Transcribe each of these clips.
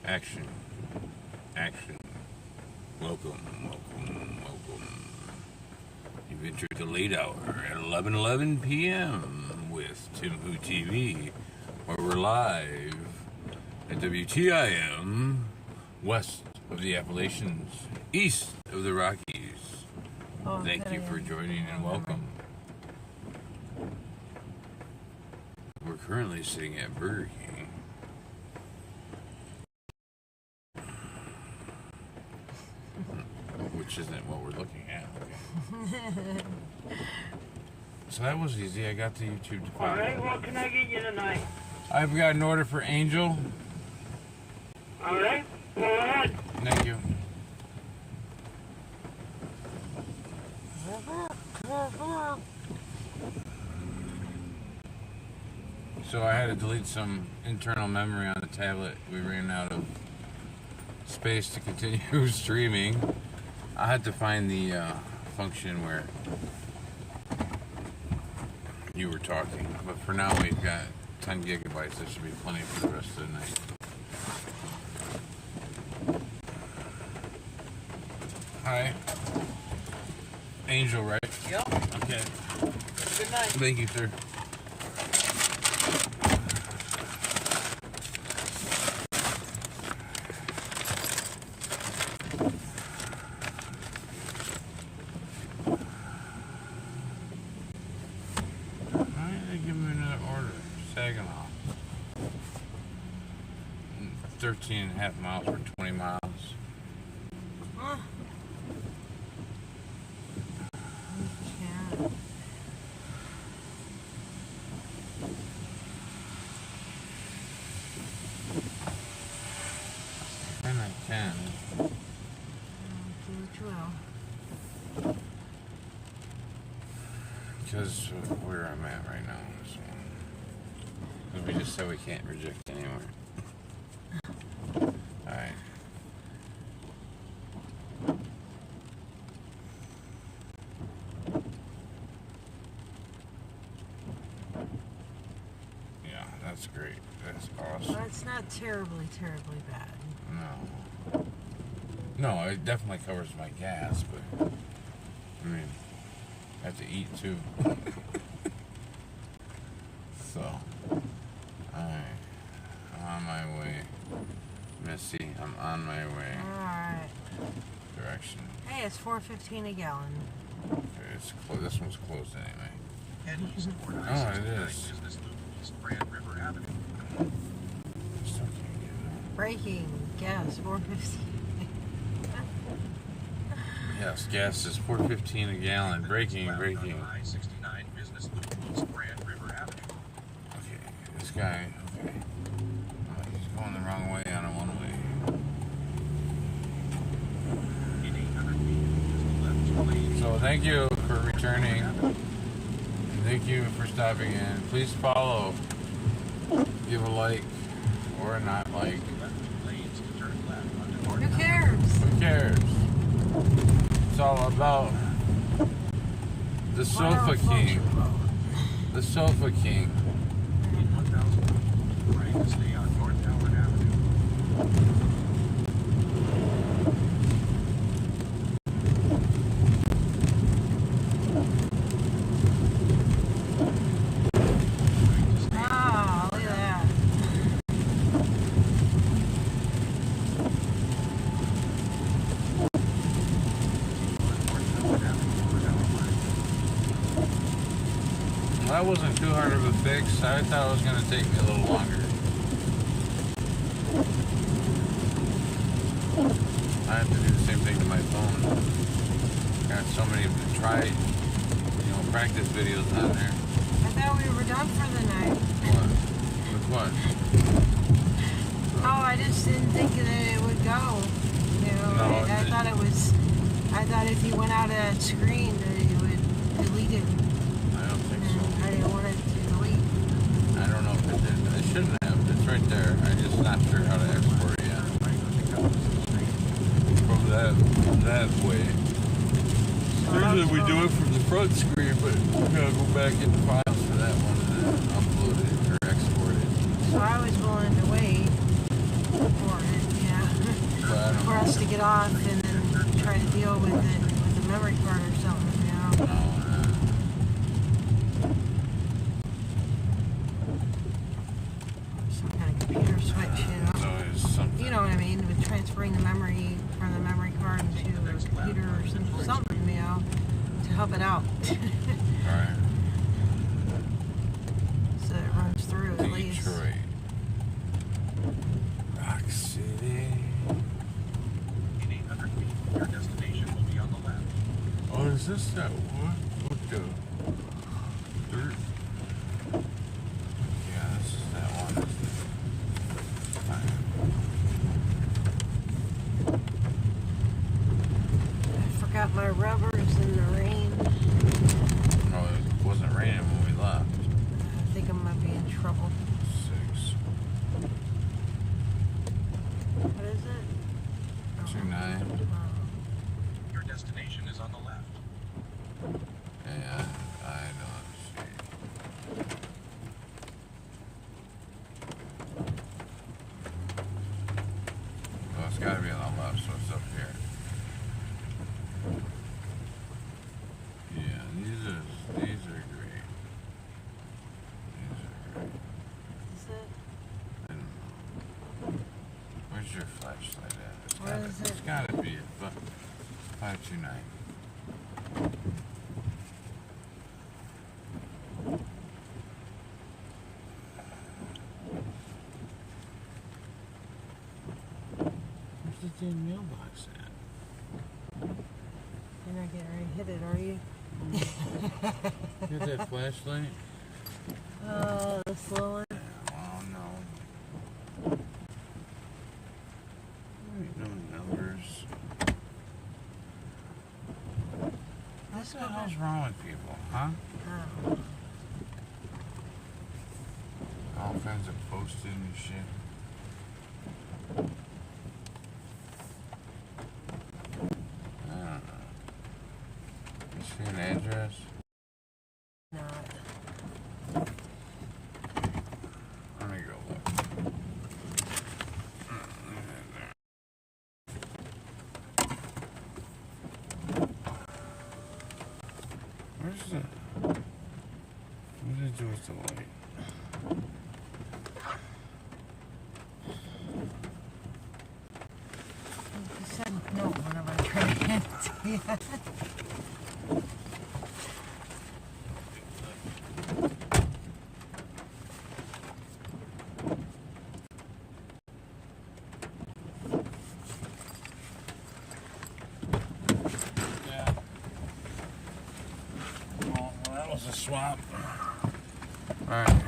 Action. Action. Welcome, welcome, welcome. You've entered the late hour at 11:11 p.m. with TimWhoTV, where we're live at WTIM, west of the Appalachians, east of the Rockies. Thank you for joining and welcome. We're currently sitting at Burger King. Which isn't what we're looking at. Okay. So that was easy. I got the YouTube to find. Alright, what can I get you tonight? I've got an order for Angel. Alright, go ahead. Thank you. So I had to delete some internal memory on the tablet. We ran out of space to continue streaming. I had to find the function where you were talking, but for now we've got 10 gigabytes. That should be plenty for the rest of the night. Hi. Angel, right? Yep. Okay. Good night. Thank you, sir. Saginaw. 13.5 miles for 20 miles. Huh. And I can. Do what you will. Because of where I'm at right now. So. We just said we can't reject anywhere. Alright. Yeah, that's great. That's awesome. Well, it's not terribly bad. No. No, it definitely covers my gas, but I mean, I have to eat too. So. Alright, I'm on my way. Missy, I'm on my way. Alright. Direction. Hey, it's $4.15 a gallon. Okay, it's this one's closed anyway. Head east toward Oh, it is. Business Loop, East Grand River Avenue. Still can't get it. Braking, gas, $4.15. Yes, gas is $4.15 a gallon. Braking. I-69 Business Loop, East Grand River Avenue. This guy, okay. Oh, he's going the wrong way on a one-way. In 800 feet, just left lane. So thank you for returning. And thank you for stopping in. Please follow. Give a like or not like. Left lanes to turn left onto North. Who cares? Who cares? It's all about the Sofa King. The Sofa King. In 1,000 feet, right to stay on North Howard Avenue. Ah, look at that. That wasn't too hard of a fix. I thought it was going to take me a little longer. I have to do the same thing to my phone. Got so many practice videos on there. I thought we were done for the night. What? With what? Oh, I just didn't think that it would go. You know, No, I thought if you went out of that screen that you would delete it. I don't think so. I didn't want it to delete. I don't know if it did. It shouldn't have. It's right there. I'm just not sure how to export it yet. From that way. Usually we do it from the front screen, but we're going to go back in the files for that one and then upload it or export it. So I was willing to wait for it. just to get off and then try to deal with it with the memory card or something, you know. Some kind of computer switch, you know. There's always something. You know what I mean? With transferring the memory from the memory card into a computer or something, you know, to help it out. Right. So it runs through at least. Detroit. Rock City. In 800 feet, your destination will be on the left. Oh, is this that what? What the? Dirt? Yeah, this is that one. I forgot my rubbers in the rain. No, it wasn't raining when we left. I think I might be in trouble. 6. What is it? 29. Your destination is on the left. Yeah, I don't see. Well, it's got to be on the left, so it's up here. Yeah, these are great. These are great. Is it? I don't know. Where's your flashlight at? Where is it? It's got to be at 529. Where's the damn mailbox at? You're not getting ready to hit it, are you? Get that flashlight? The slow one. Oh no. Wait, no numbers. What the hell's wrong with people, huh? Oh. All kinds of posting and shit. I don't know. You see an address? Not. Let me go look. Where's the... What did it do with the light? You said no whenever I try to hit it to you. Yeah. Well, that was a swap. Alright.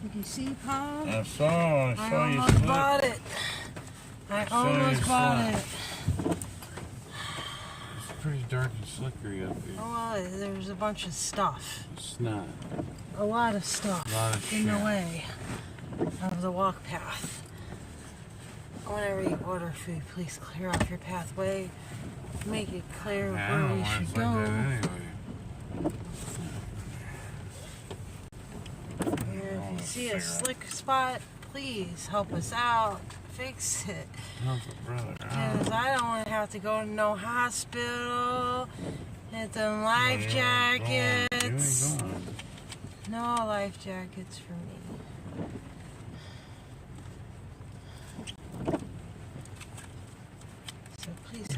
Did you see, Paul? I saw I you almost slip. bought it. I saw you almost bought slip. it. It's pretty dark and slickery up here. Oh, well, there's a bunch of stuff. It's not. A lot of stuff A lot of in the shit. way of the walk path. Whenever you order food, please clear off your pathway. Make it clear Yeah, I where don't know we why should it's go. like that anyway. Here, if you see a cigarette. slick spot, please help us out. Fix it. Help a brother Because out. I don't want to have to go to no hospital. Get them life Where you jackets. going? No life jackets for me.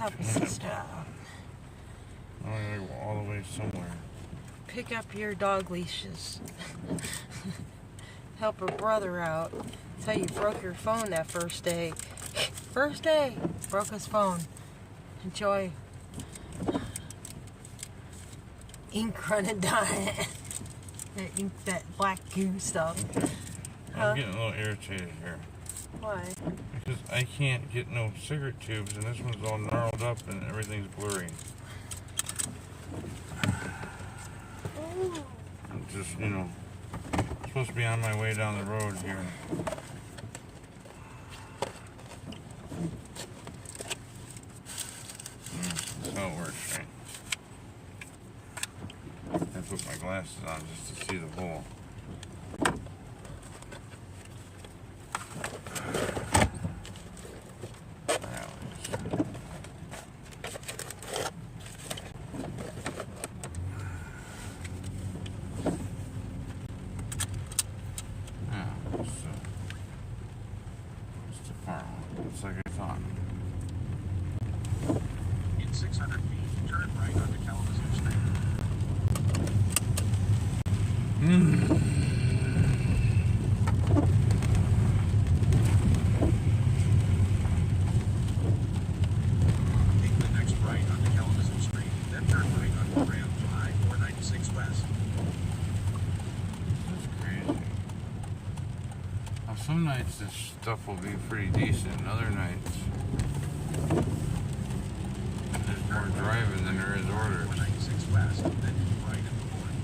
help a sister out. I gotta go all the way somewhere. Pick up your dog leashes. Help a brother out. That's how you broke your phone that first day. First day, broke his phone. Enjoy. Ink running down it. That ink, that black goo stuff. I'm getting a little irritated here. Why? Because I can't get no cigarette tubes, and this one's all gnarled up and everything's blurry. I'm just, I'm supposed to be on my way down the road here. That's how it works, right? I put my glasses on just to see the hole. It's like I thought. In 600 feet, turn right onto Kalamazoo Street. Take the next right onto Kalamazoo Street, then turn right onto Ram 496 West. That's crazy. Now, some nights this stuff will be pretty decent, and other nights there's more driving than there is orders. 496 West, then keep right in the morning.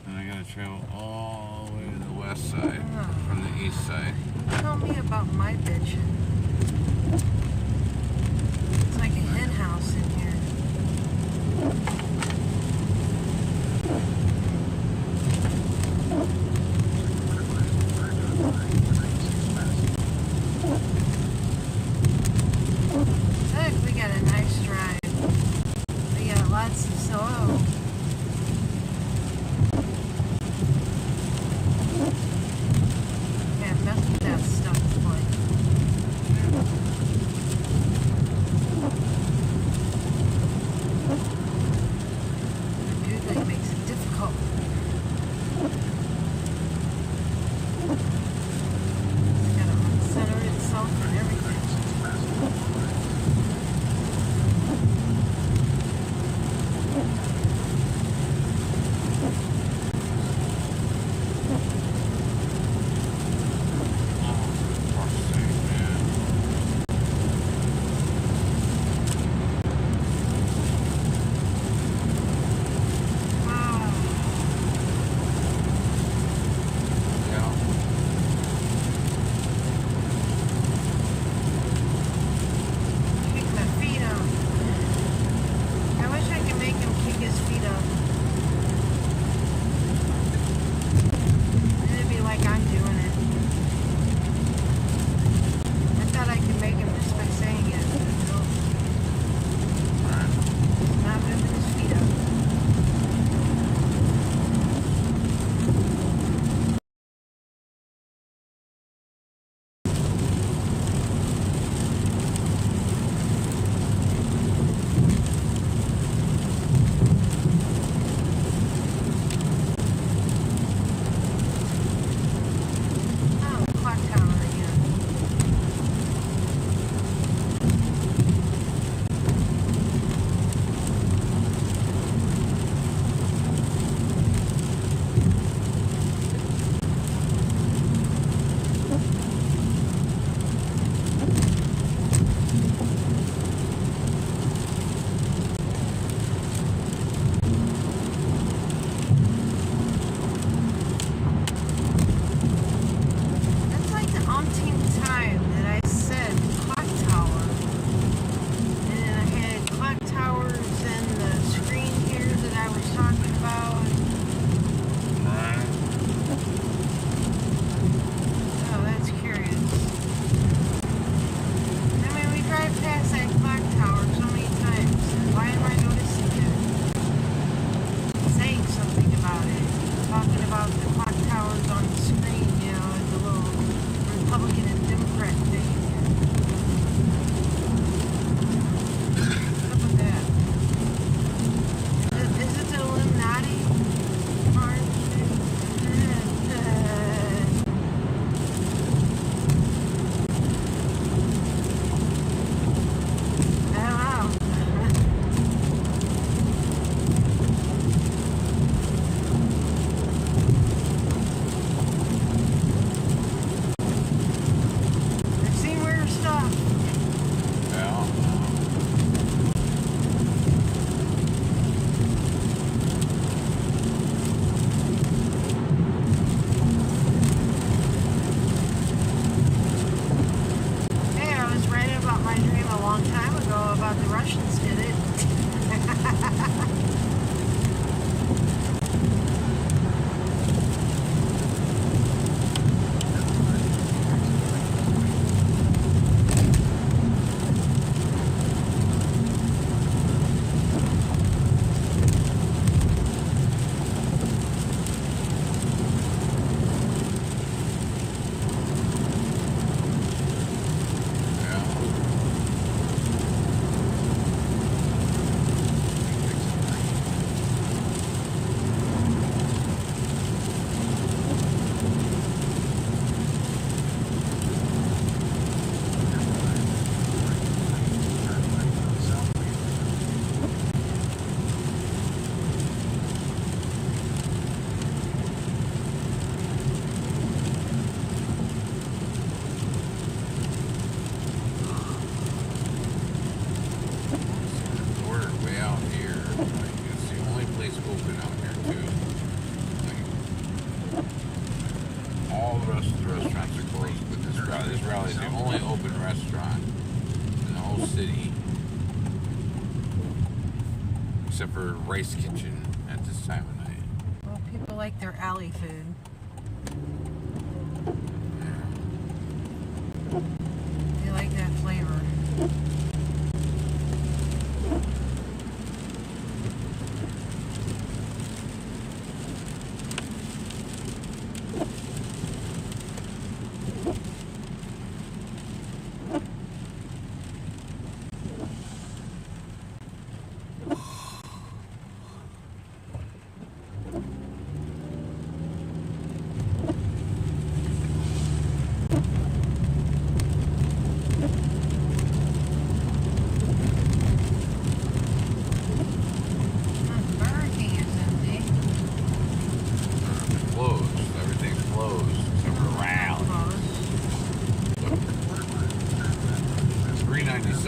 And I gotta travel all the way to the west side from the east side. Tell me about my bitchin'. It's like a hen house in here. Look, we got a nice drive. We got lots of soil. Can't mess with that stuff, boy. Googling makes it difficult. It's gotta center itself and everything. except for Rice Kitchen at this time of night. Well, people like their alley food. They like that flavor. Burger King is empty. Closed. Everything's closed except for Round. Closed. $3.97.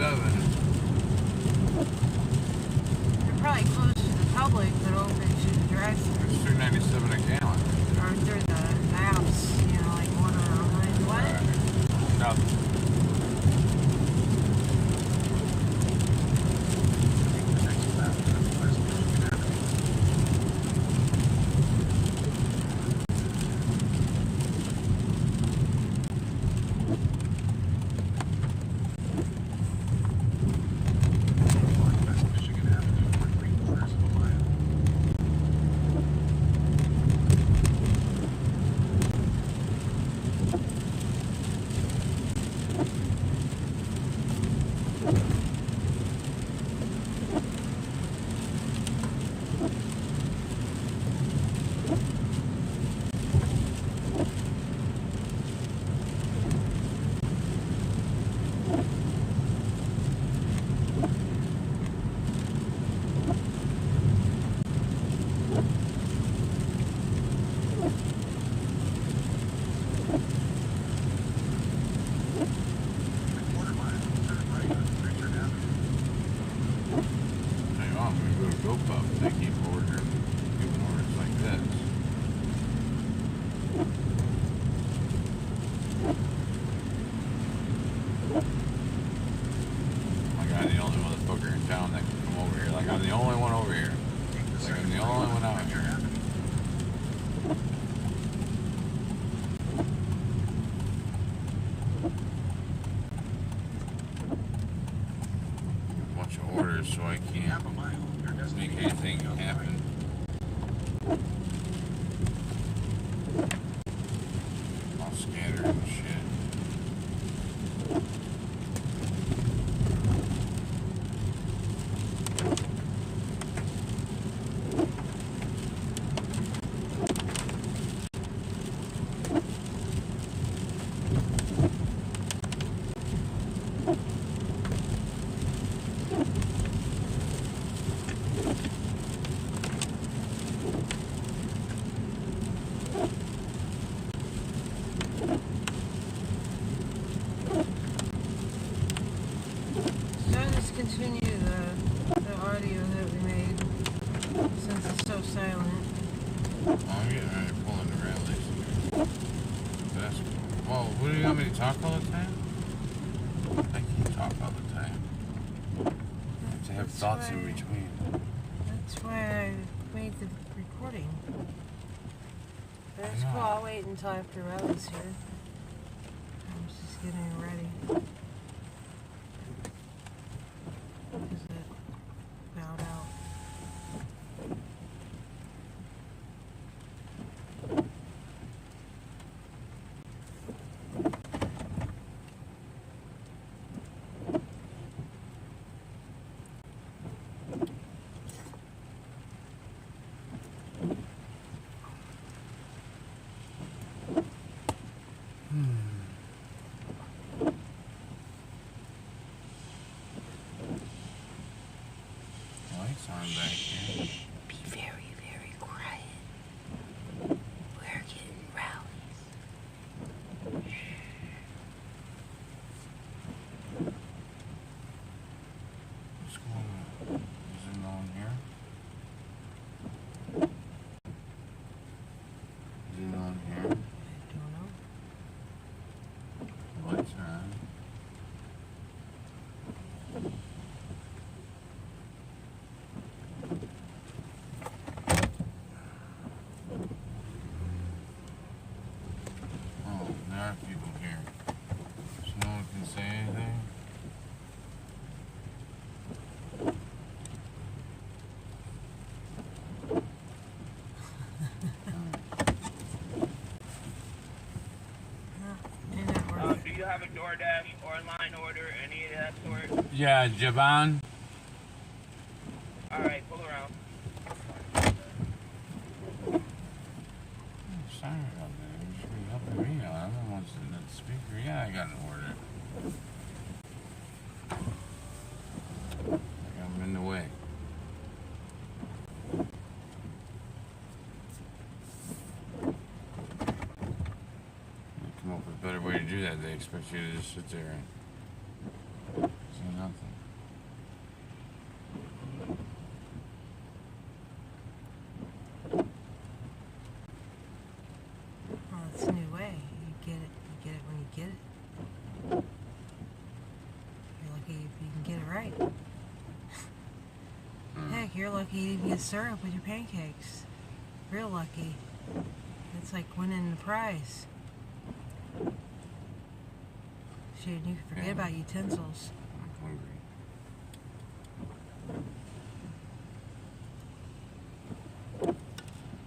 They're probably closed to the public, but open to the drive-thru. It's $2.97 a gallon. Or through the apps, you know, like order online. What? Now, The next left on West Michigan Avenue. On West Michigan Avenue for 3/4 of a mile. Quarter mile, turn right on Richard Avenue. hey, I'm gonna go to GoPuff. They keep ordering, giving orders like this. Like I'm the only motherfucker in town that can come over here. Like I'm the only one over here. Take the Like I'm second the right only one on out Richard here. Avenue. A bunch of orders, so I can't Half a mile, your make destination anything on the right. happen. All scattered and shit. So let's continue the audio that we made since it's so silent. Oh, I'm getting ready to pull into rallies. That's cool. Well, what do you want me to talk all the time? I can't talk all the time. I have to have That's thoughts in why- between. That's why I made the recording. But I it's know. cool. I'll wait until after Riley's here. I'm just getting her ready. Is it bowed out? Lights on back here. Be very, very quiet. We're getting rallies. What's going on? Is it no one here? Is it no one here? I don't know. Lights are on. grab a DoorDash or online order, any of that sort? Yeah, Javan. Alright, pull around. Sorry about that. You should be helping me out. I'm the one sitting at the speaker. Yeah, I got an order. I'm in the way. They come up with a better way to do that. They expect you to just sit there and say nothing. Well, it's a new way. You get it when you get it. You're lucky if you can get it right. Heck, you're lucky you even get syrup with your pancakes. Real lucky. It's like winning the prize. Shoot, you can forget about utensils. I'm hungry.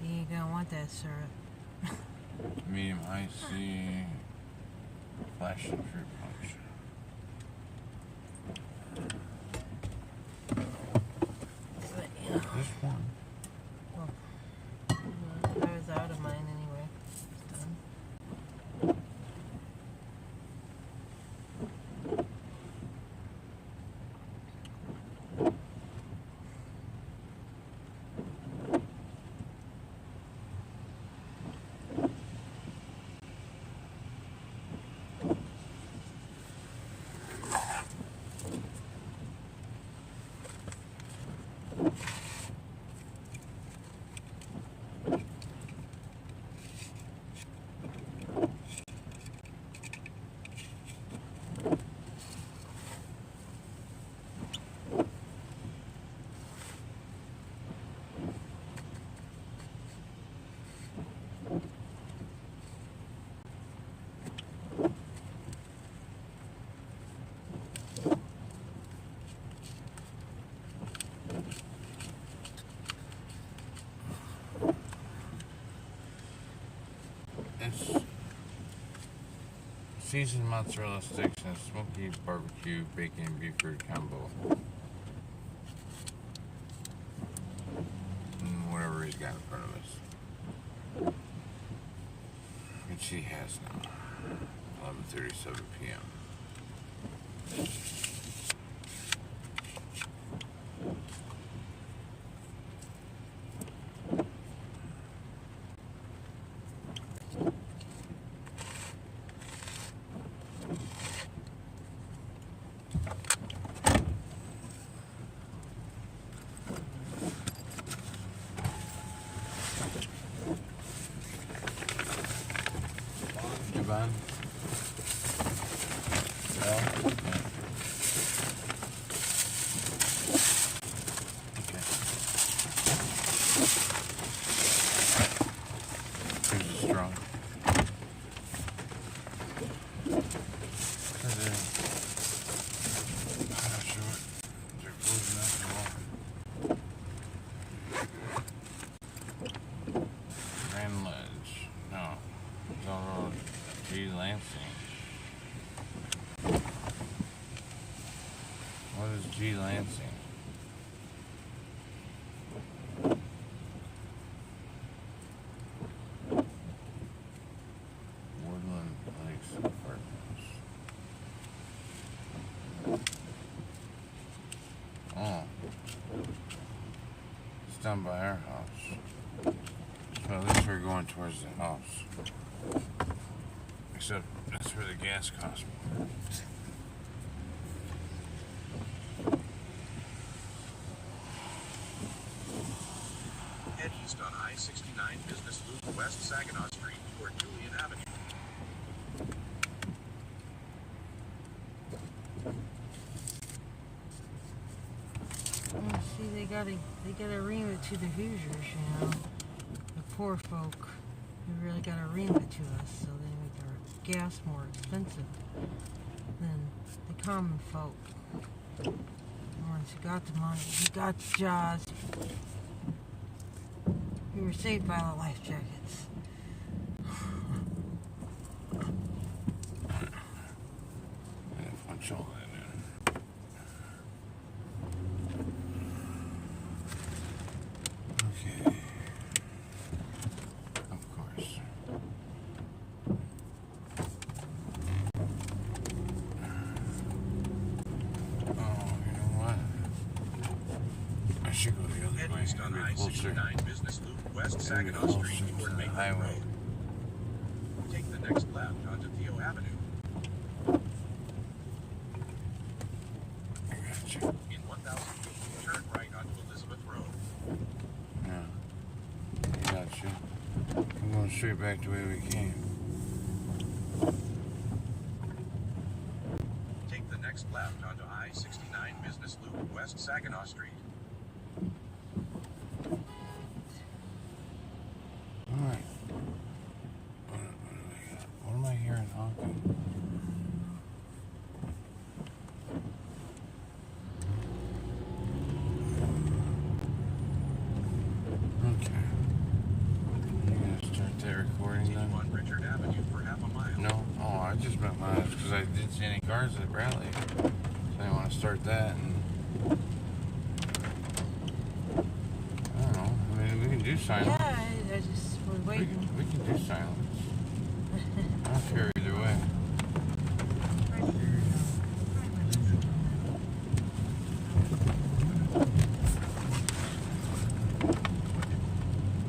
You ain't gonna want that syrup. Medium icy, flashing fruit punch. But, you know, Just one. I was out of mine anyway. It's done. It's seasoned mozzarella sticks and smoky barbecue bacon Buford combo. Whatever he's got in front of us. Which he has now. 11:37 p.m. Javan? No? Okay. Here's a straw. Not sure. They're closing up the wall. Grand Ledge. No. It's all road. G. Lansing. What is G. Lansing? Woodland Lakes Apartments. Oh. It's down by our house. So at least we're going towards the house. Except that's where the gas costs more. Head east on I-69 Business Loop West Saginaw Street toward Julian Avenue. Well, see, they gotta ream it to the Hoosiers, you know. The poor folk, who really gotta ream it to us, so they make their gas more expensive than the common folk. The ones who got the money, who got the jobs, who were saved by the life jackets. closer. I-69 Business Loop West Maybe Saginaw closer Street to toward the Maple highway. Road. Take the next left onto Theo Avenue. I got you. In 1,000 feet, turn right onto Elizabeth Road. Yeah. I got you. I'm going straight back the way we came. Take the next left onto I-69 Business Loop West Saginaw Street. Alright. What do we got? What am I hearing honking? Okay. You gonna start that recording Continue then? on Richard Avenue for half a mile. No? Oh, I just meant mine because I didn't see any cars at Raleigh. So I want to start that and I don't know. I mean, we can do silence. Yeah, I just was waiting. We can do silence. I don't care either way.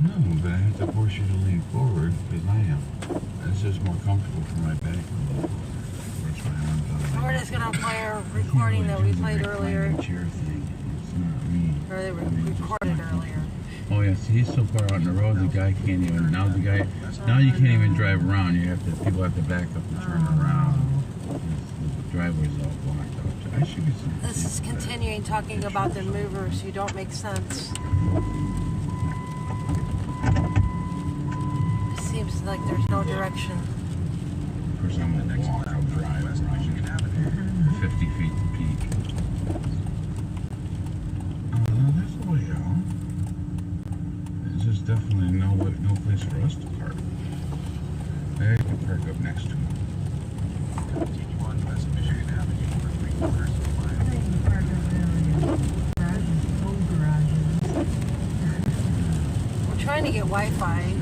No, but I have to force you to lean forward because I am. It's just more comfortable for my back. Force my arms out. We're just gonna play our recording that we played earlier, Chair thing. It's not me. or they were recorded earlier. Oh yes, he's so far out on the road. The guy can't even. Now you can't even drive around. People have to back up and turn around. The driveway's all blocked out. I should get some. This is continuing talking about the movers who don't make sense. It seems like there's no direction. Of course, I'm gonna walk. I'll drive West around. Michigan Avenue. 50 feet to peak. Oh, that's the way out. There's just definitely no place for us to park. There you can park up next to him. Continue on West Michigan Avenue for 3/4 of a mile. We're trying to get Wi-Fi.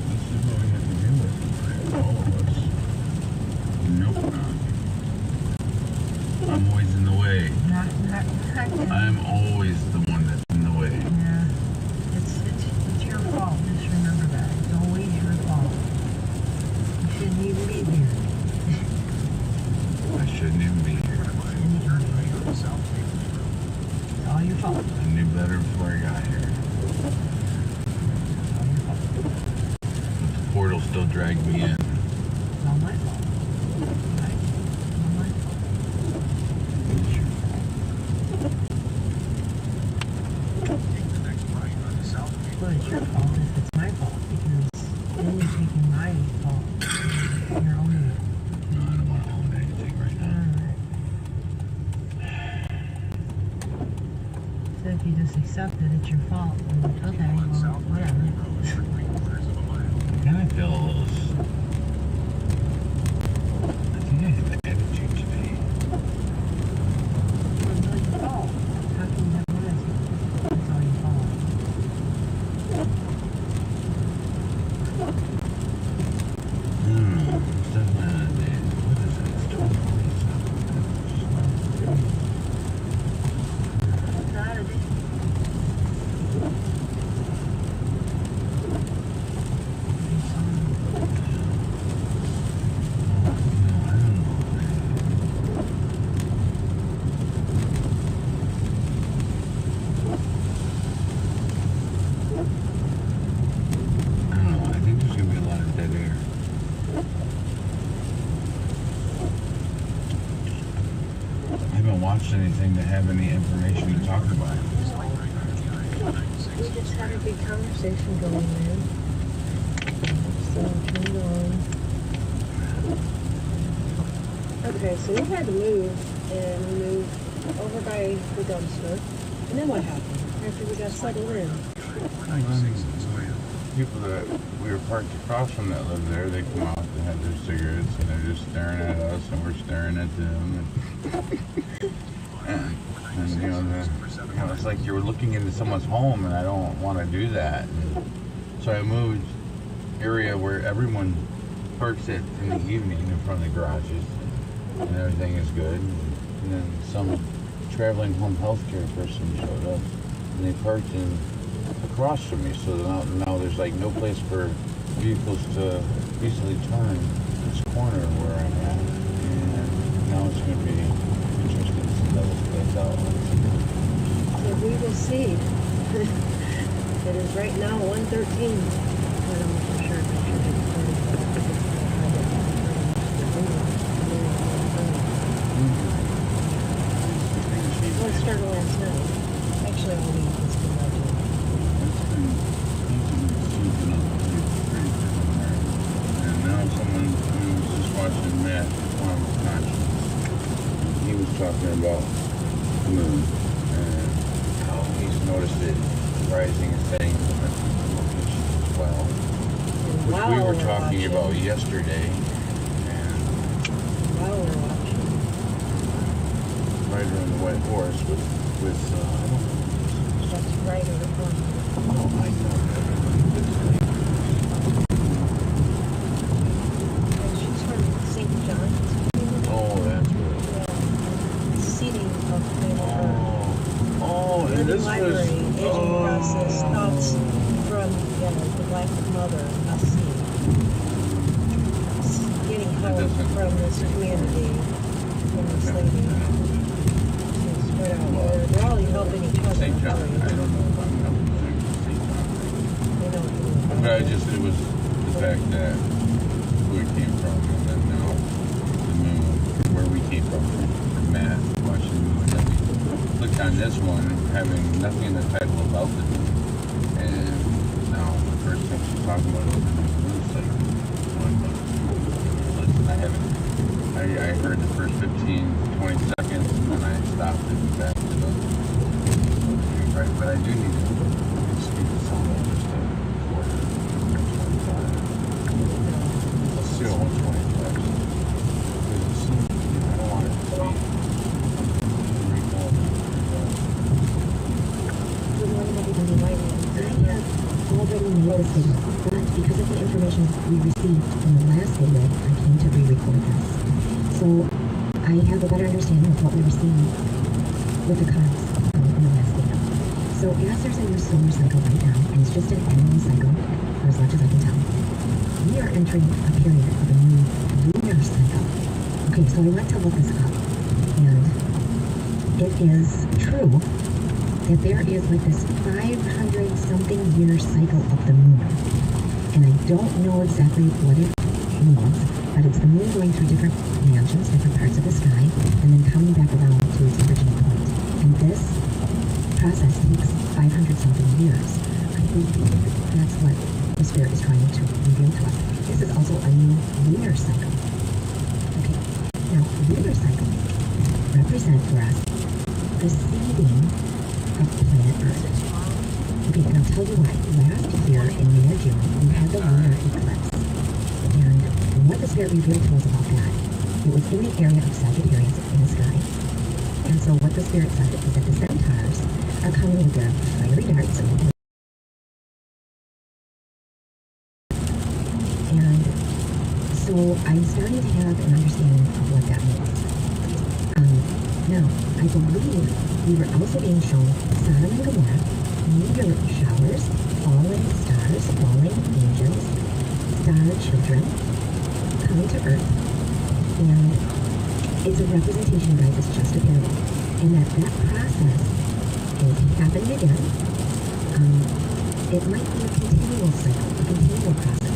This is what we have to deal with, all of us. Nope. I'm always in the way. I'm always the one that's in the way. Yeah, it's your fault. Just remember that. It's always your fault. You shouldn't even be here. I shouldn't even be here. Turn right onto South Maple Road. It's all your fault. I knew better before I got here. It's all your fault. But the portal still dragged me in. It's all my fault. Right? It's all my fault. It's your fault. Take the next right onto South Maple Well, it's your fault if it's my fault, because then you're taking my fault. You're owning it. No, I don't want to own anything right now. Alright. So if you just accept that it's your fault, then okay, on well, South whatever. Maple Road for 3/4 of a mile. I kind of feel a little. I think I have an attitude today. It's all your fault. How can you have an attitude? It's all your fault. It's definitely not a day. What is it? It's 12:47. It's not a day. No, I don't know. I don't know. I think there's gonna be a lot of dead air. I haven't watched anything to have any information to talk about. We just had a big conversation going there. So turned on. Okay, so we had to move, and we moved over by the dumpster. And then what happened after we got settled in? People that we were parked across from that live there, they come out, they have their cigarettes, and they're just staring at us, and we're staring at them. And it's like you're looking into someone's home, and I don't want to do that. And so I moved area where everyone parks it in the evening in front of the garages, and everything is good. And then some traveling home healthcare person showed up, and they parked in across from me. So now there's like no place for vehicles to easily turn this corner where I'm at, and now it's going to be interesting to see how this plays out. So we will see. It is right now 1:13. I don't know for sure if I should be recording, but I think it's going to have it Well, it started last night. Actually, all week it's been like And now someone who was just watching Matt on Conscience, he was talking about the moon and how he's noticed it rising and setting in different locations as well, which we were talking about yesterday. And wow, we're watching. Rider on the White Horse with That's right or wrong. oh, I know. She's from St. John's. Oh, that's right. Yeah. Seating of Oh, and living this library, was aging process, thoughts from the Black Mother, Asi. Getting help from this community, from this lady. She's spread out. They're all helping each other. St. John. I don't know if I'm saying St. John. They don't But it was the fact that who it came from, and then now the moon, where we came from Matt, watching the moon. Then we clicked on this one, having nothing in the title about the moon. And now the first thing she's talking about is the moon cycle. Listen, I heard the first 15, 20 seconds, and then I stopped it and back to the right. But I do need to speak to someone just to order 125. Let's see what 125 is. I don't want it to be recalled. Good morning, everybody. I have already made this video, but because of the information we received from the last video, I came to re-record this. So I have a better understanding of what we were seeing with the cars in the last video. So as there's a new solar cycle right now, and it's just an annual cycle, for as much as I can tell, we are entering a period of a new lunar cycle. Okay, so I went to look this up, and it is true that there is like this 500 something year cycle of the moon. And I don't know exactly what it means, but it's the moon going through different mansions, different parts of the sky, and then coming back around to its original point. And this process takes 500 something years. I think that's what the Spirit is trying to reveal to us. This is also a new lunar cycle. Okay, now lunar cycles represent for us the seeding of planet Earth. Okay, and I'll tell you why. Last year in May or June, we had the lunar eclipse. And what the Spirit revealed to us about that, it was in the area of Sagittarius in the sky. And so what the Spirit said is that the centaurs are coming with their fiery darts. And so I'm starting to have an understanding of what that means. Now, I believe we were also being shown Sodom and Gomorrah, meteor showers, falling stars, falling angels, star children coming to Earth. And it's a representation, guys, it's just a parable. And that process is happening again. It might be a continual cycle, a continual process.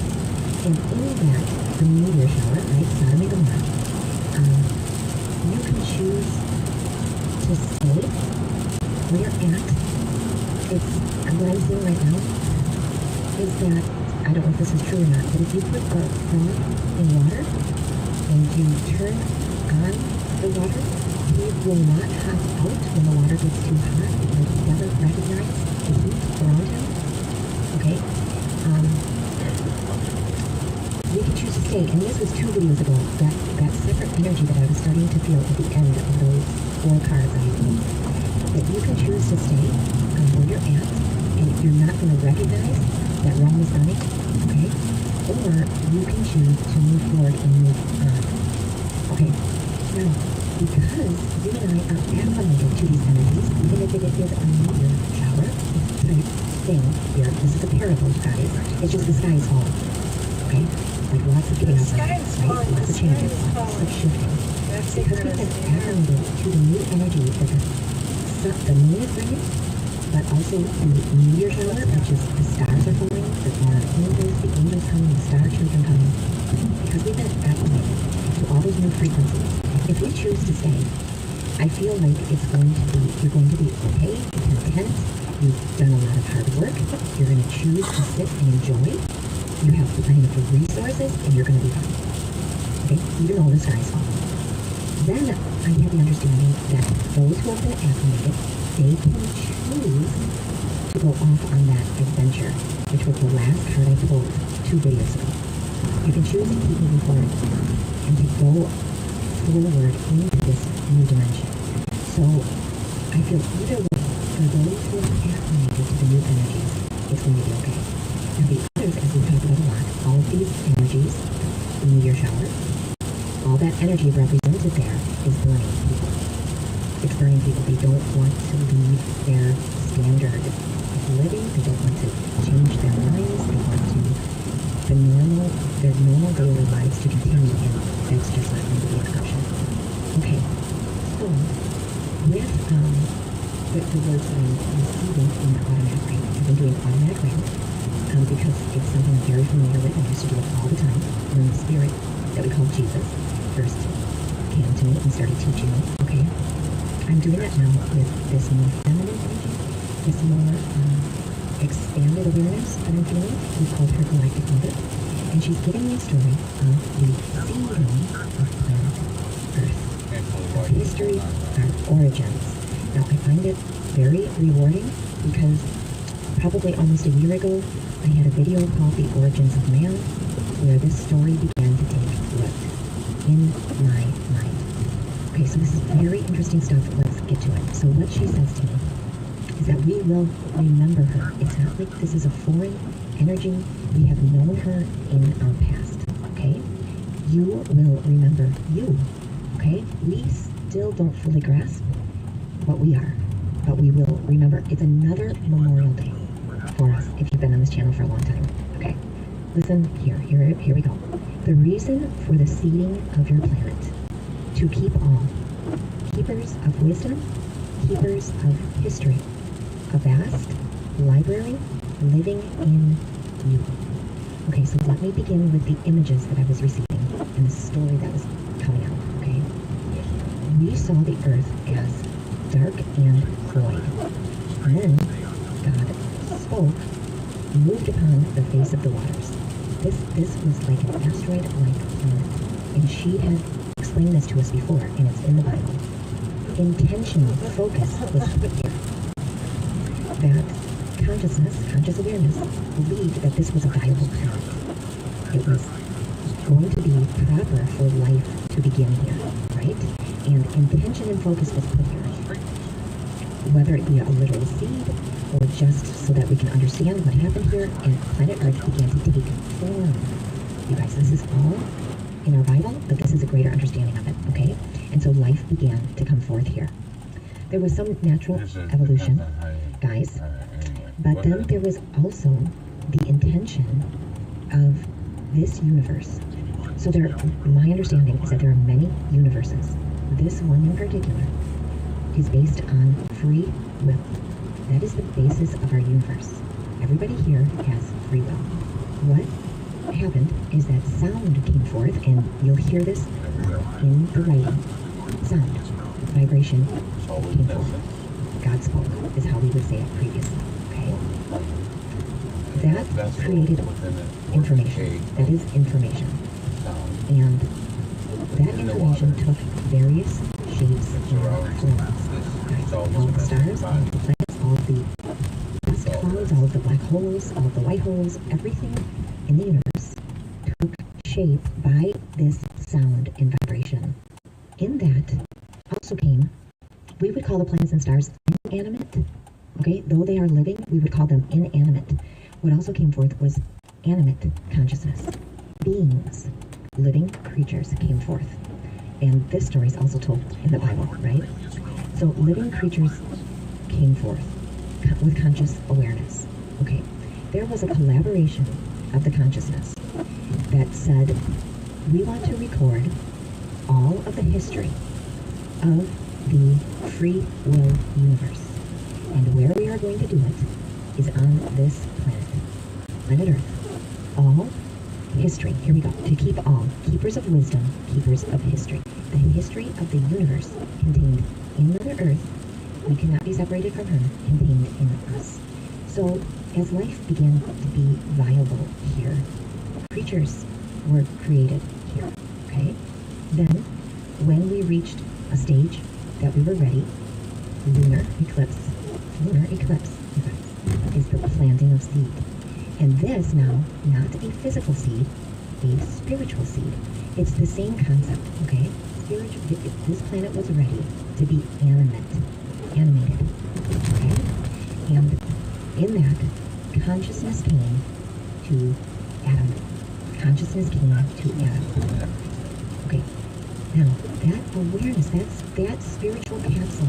And in that, the meteor shower, right, Sodom and Gomorrah, you can choose to stay where you're at. It's, what I'm saying right now is that, I don't know if this is true or not, but if you put a phone in water and you turn on the water, he will not hop out when the water gets too hot. Like he doesn't recognize the heat around him. Okay? You can choose to stay, and this was 2 videos ago, that separate energy that I was starting to feel at the end of those 4 cards I made. That you can choose to stay where you're at, and you're not going to recognize that Rome is dying, okay? or you can choose to move forward and move on. Okay, now, because you and I are acclimated to these energies, even if it is a meteor shower, it's type thing here. This is a parable, guys. It's just the sky is falling. Okay? Like lots of chaos, right? Lots of changes, lots of shifting. That's Because we've been acclimated to the new energy that the moon is bringing, but also the meteor shower, which is the stars are falling, the angels coming, the star children coming. Because we've been acclimated to all those new frequencies. If you choose to stay, I feel like you're going to be okay, content, you've done a lot of hard work, you're going to choose to sit and enjoy, you have plenty of resources, and you're going to be fine. Okay? Even though the sky is falling. Then I have the understanding that those who have been acclimated, they can choose to go off on that adventure, which was the last card I pulled 2 videos ago. You can choose to keep moving forward and to go forward into this new dimension. So I feel either way, for those who are acclimated to the new energies, it's going to be okay. Now the others, as we've talked about a lot, all of these energies, the meteor shower, all that energy represented there is burning people. It's burning people. They don't want to leave their standard of living. They don't want to change their minds. They want to their normal daily lives to continue, and that's just not going to be an option. Okay, so with the words that I'm receiving in the automatic reading, I've been doing automatic reading because it's something I'm very familiar with. I used to do it all the time when the spirit that we call Jesus first came to me and started teaching me. Okay, I'm doing that now with this more feminine energy, this more expanded awareness that I'm feeling. We call her Galactic Mother, and she's giving me a story of the seedling of planet Earth, our history, our origins. Now I find it very rewarding because probably almost a year ago I had a video called The Origins of Man, where this story began to take root in my mind. Okay, so this is very interesting stuff. Let's get to it. So what she says to me is that we will remember her. It's not like this is a foreign energy. We have known her in our past, okay? You will remember you, okay? We still don't fully grasp what we are, but we will remember. It's another Memorial Day for us if you've been on this channel for a long time, okay? Listen, here we go. The reason for the seeding of your planet, to keep all, keepers of wisdom, keepers of history, a vast library living in you. Okay, so let me begin with the images that I was receiving and the story that was coming out, okay? We saw the earth as dark and void. And then God spoke, moved upon the face of the waters. This was like an asteroid-like planet, and she had explained this to us before, and it's in the Bible. Intentional focus was put here. That conscious awareness, believed that this was a viable planet. It was going to be proper for life to begin here, right? And intention and focus was put here. Whether it be a literal seed, or just so that we can understand what happened here, and planet Earth began to take form. You guys, this is all in our Bible, but this is a greater understanding of it, okay? And so life began to come forth here. There was some natural evolution, guys, but then there was also the intention of this universe. So my understanding is that there are many universes. This one in particular is based on free will. That is the basis of our universe. Everybody here has free will. What happened is that sound came forth, and you'll hear this in the writing. Sound, vibration came forth. God spoke, is how we would say it previously, okay? That created information. That is information. And that information took various shapes and forms. All the stars, all the planets, all of the dust clouds, all of the black holes, all of the white holes, everything in the universe took shape by this sound and vibration. In that also came, we would call the planets and stars inanimate, okay? Though they are living, we would call them inanimate. What also came forth was animate consciousness. Beings, living creatures came forth. And this story is also told in the Bible, right? So living creatures came forth with conscious awareness. Okay, there was a collaboration of the consciousness that said, we want to record all of the history of the free will universe. And where we are going to do it is on this planet Earth. All history, here we go, to keep all, keepers of wisdom, keepers of history. The history of the universe contained in Mother Earth, we cannot be separated from her, contained in us. So, as life began to be viable here, creatures were created here, okay? Then, when we reached a stage that we were ready, lunar eclipse, you guys, is the planting of seed. And this now, not a physical seed, a spiritual seed. It's the same concept, okay? This planet was ready to be animated, okay? And in that, consciousness came to Adam. Consciousness came to Adam. Okay, now that awareness, that spiritual capsule,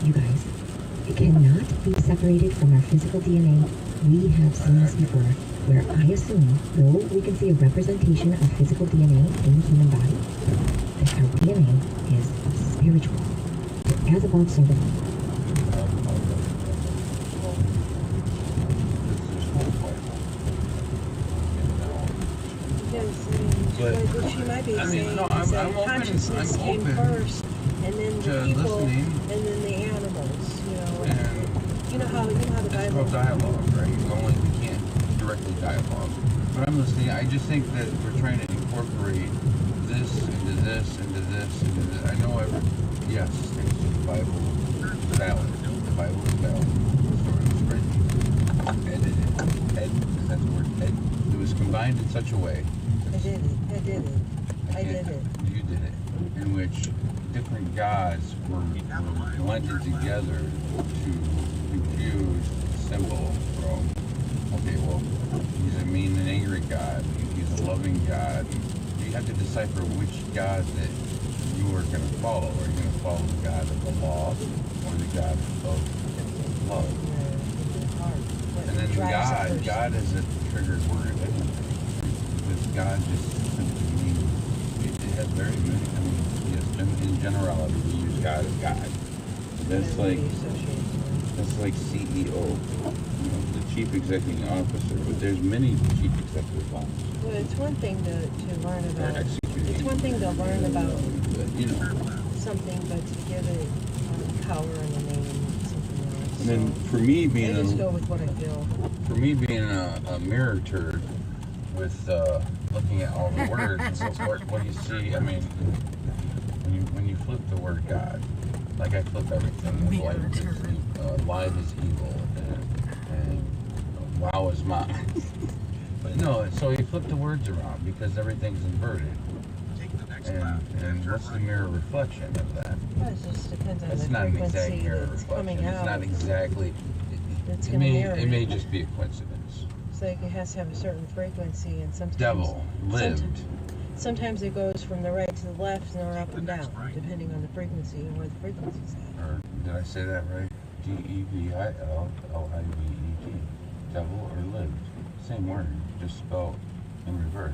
you guys, it cannot be separated from our physical DNA. We have seen this before, where I assume, though we can see a representation of physical DNA in the human body, that our DNA is spiritual. As above, so below. What she might be saying is that consciousness came first, and then the people, and then the animals. You know how the It's Bible. called dialogue, right? We can't directly dialogue. But I'm listening. I just think that we're trying to incorporate this into this, into this, into this. I know yes, the Bible is valid. The Bible is valid. The story was written, edited. That's the word, it was combined in such a way. I did it. You did it. In which different gods were blended together to confuse the symbol from, okay, well, he's a mean and angry God, he's a loving God. You have to decipher which God that you are going to follow. Are you going to follow the God of the law or the God of love? And then God is a triggered word. Because God just simply means, it has very many, I mean, yes, in generality, we use God as God. That's like CEO, the chief executive officer, but there's many chief executive officers. Well, it's one thing to learn about. It's one thing to learn about something, but to give it power and a name, something else. And then for me being I just go with what I feel. For me being a mirror turd with looking at all the words and so forth, what do you see? I mean, when you flip the word God, like I flip everything, light is evil, and wow is mine. But no, so you flip the words around because everything's inverted. And what's the mirror reflection of that? Well, it just depends on It's the not an exact frequency mirror that's reflection. coming It's out. not exactly. That's It gonna may mirror it may it. just be a coincidence. It's like it has to have a certain frequency, and sometimes Devil lived. Sometimes it goes from the right to the left or up and down, depending on the frequency and where the frequency's at. Or did I say that right? D-E-V-I-L-L-I-V-E-D. Devil or lived. Same word, just spelled in reverse.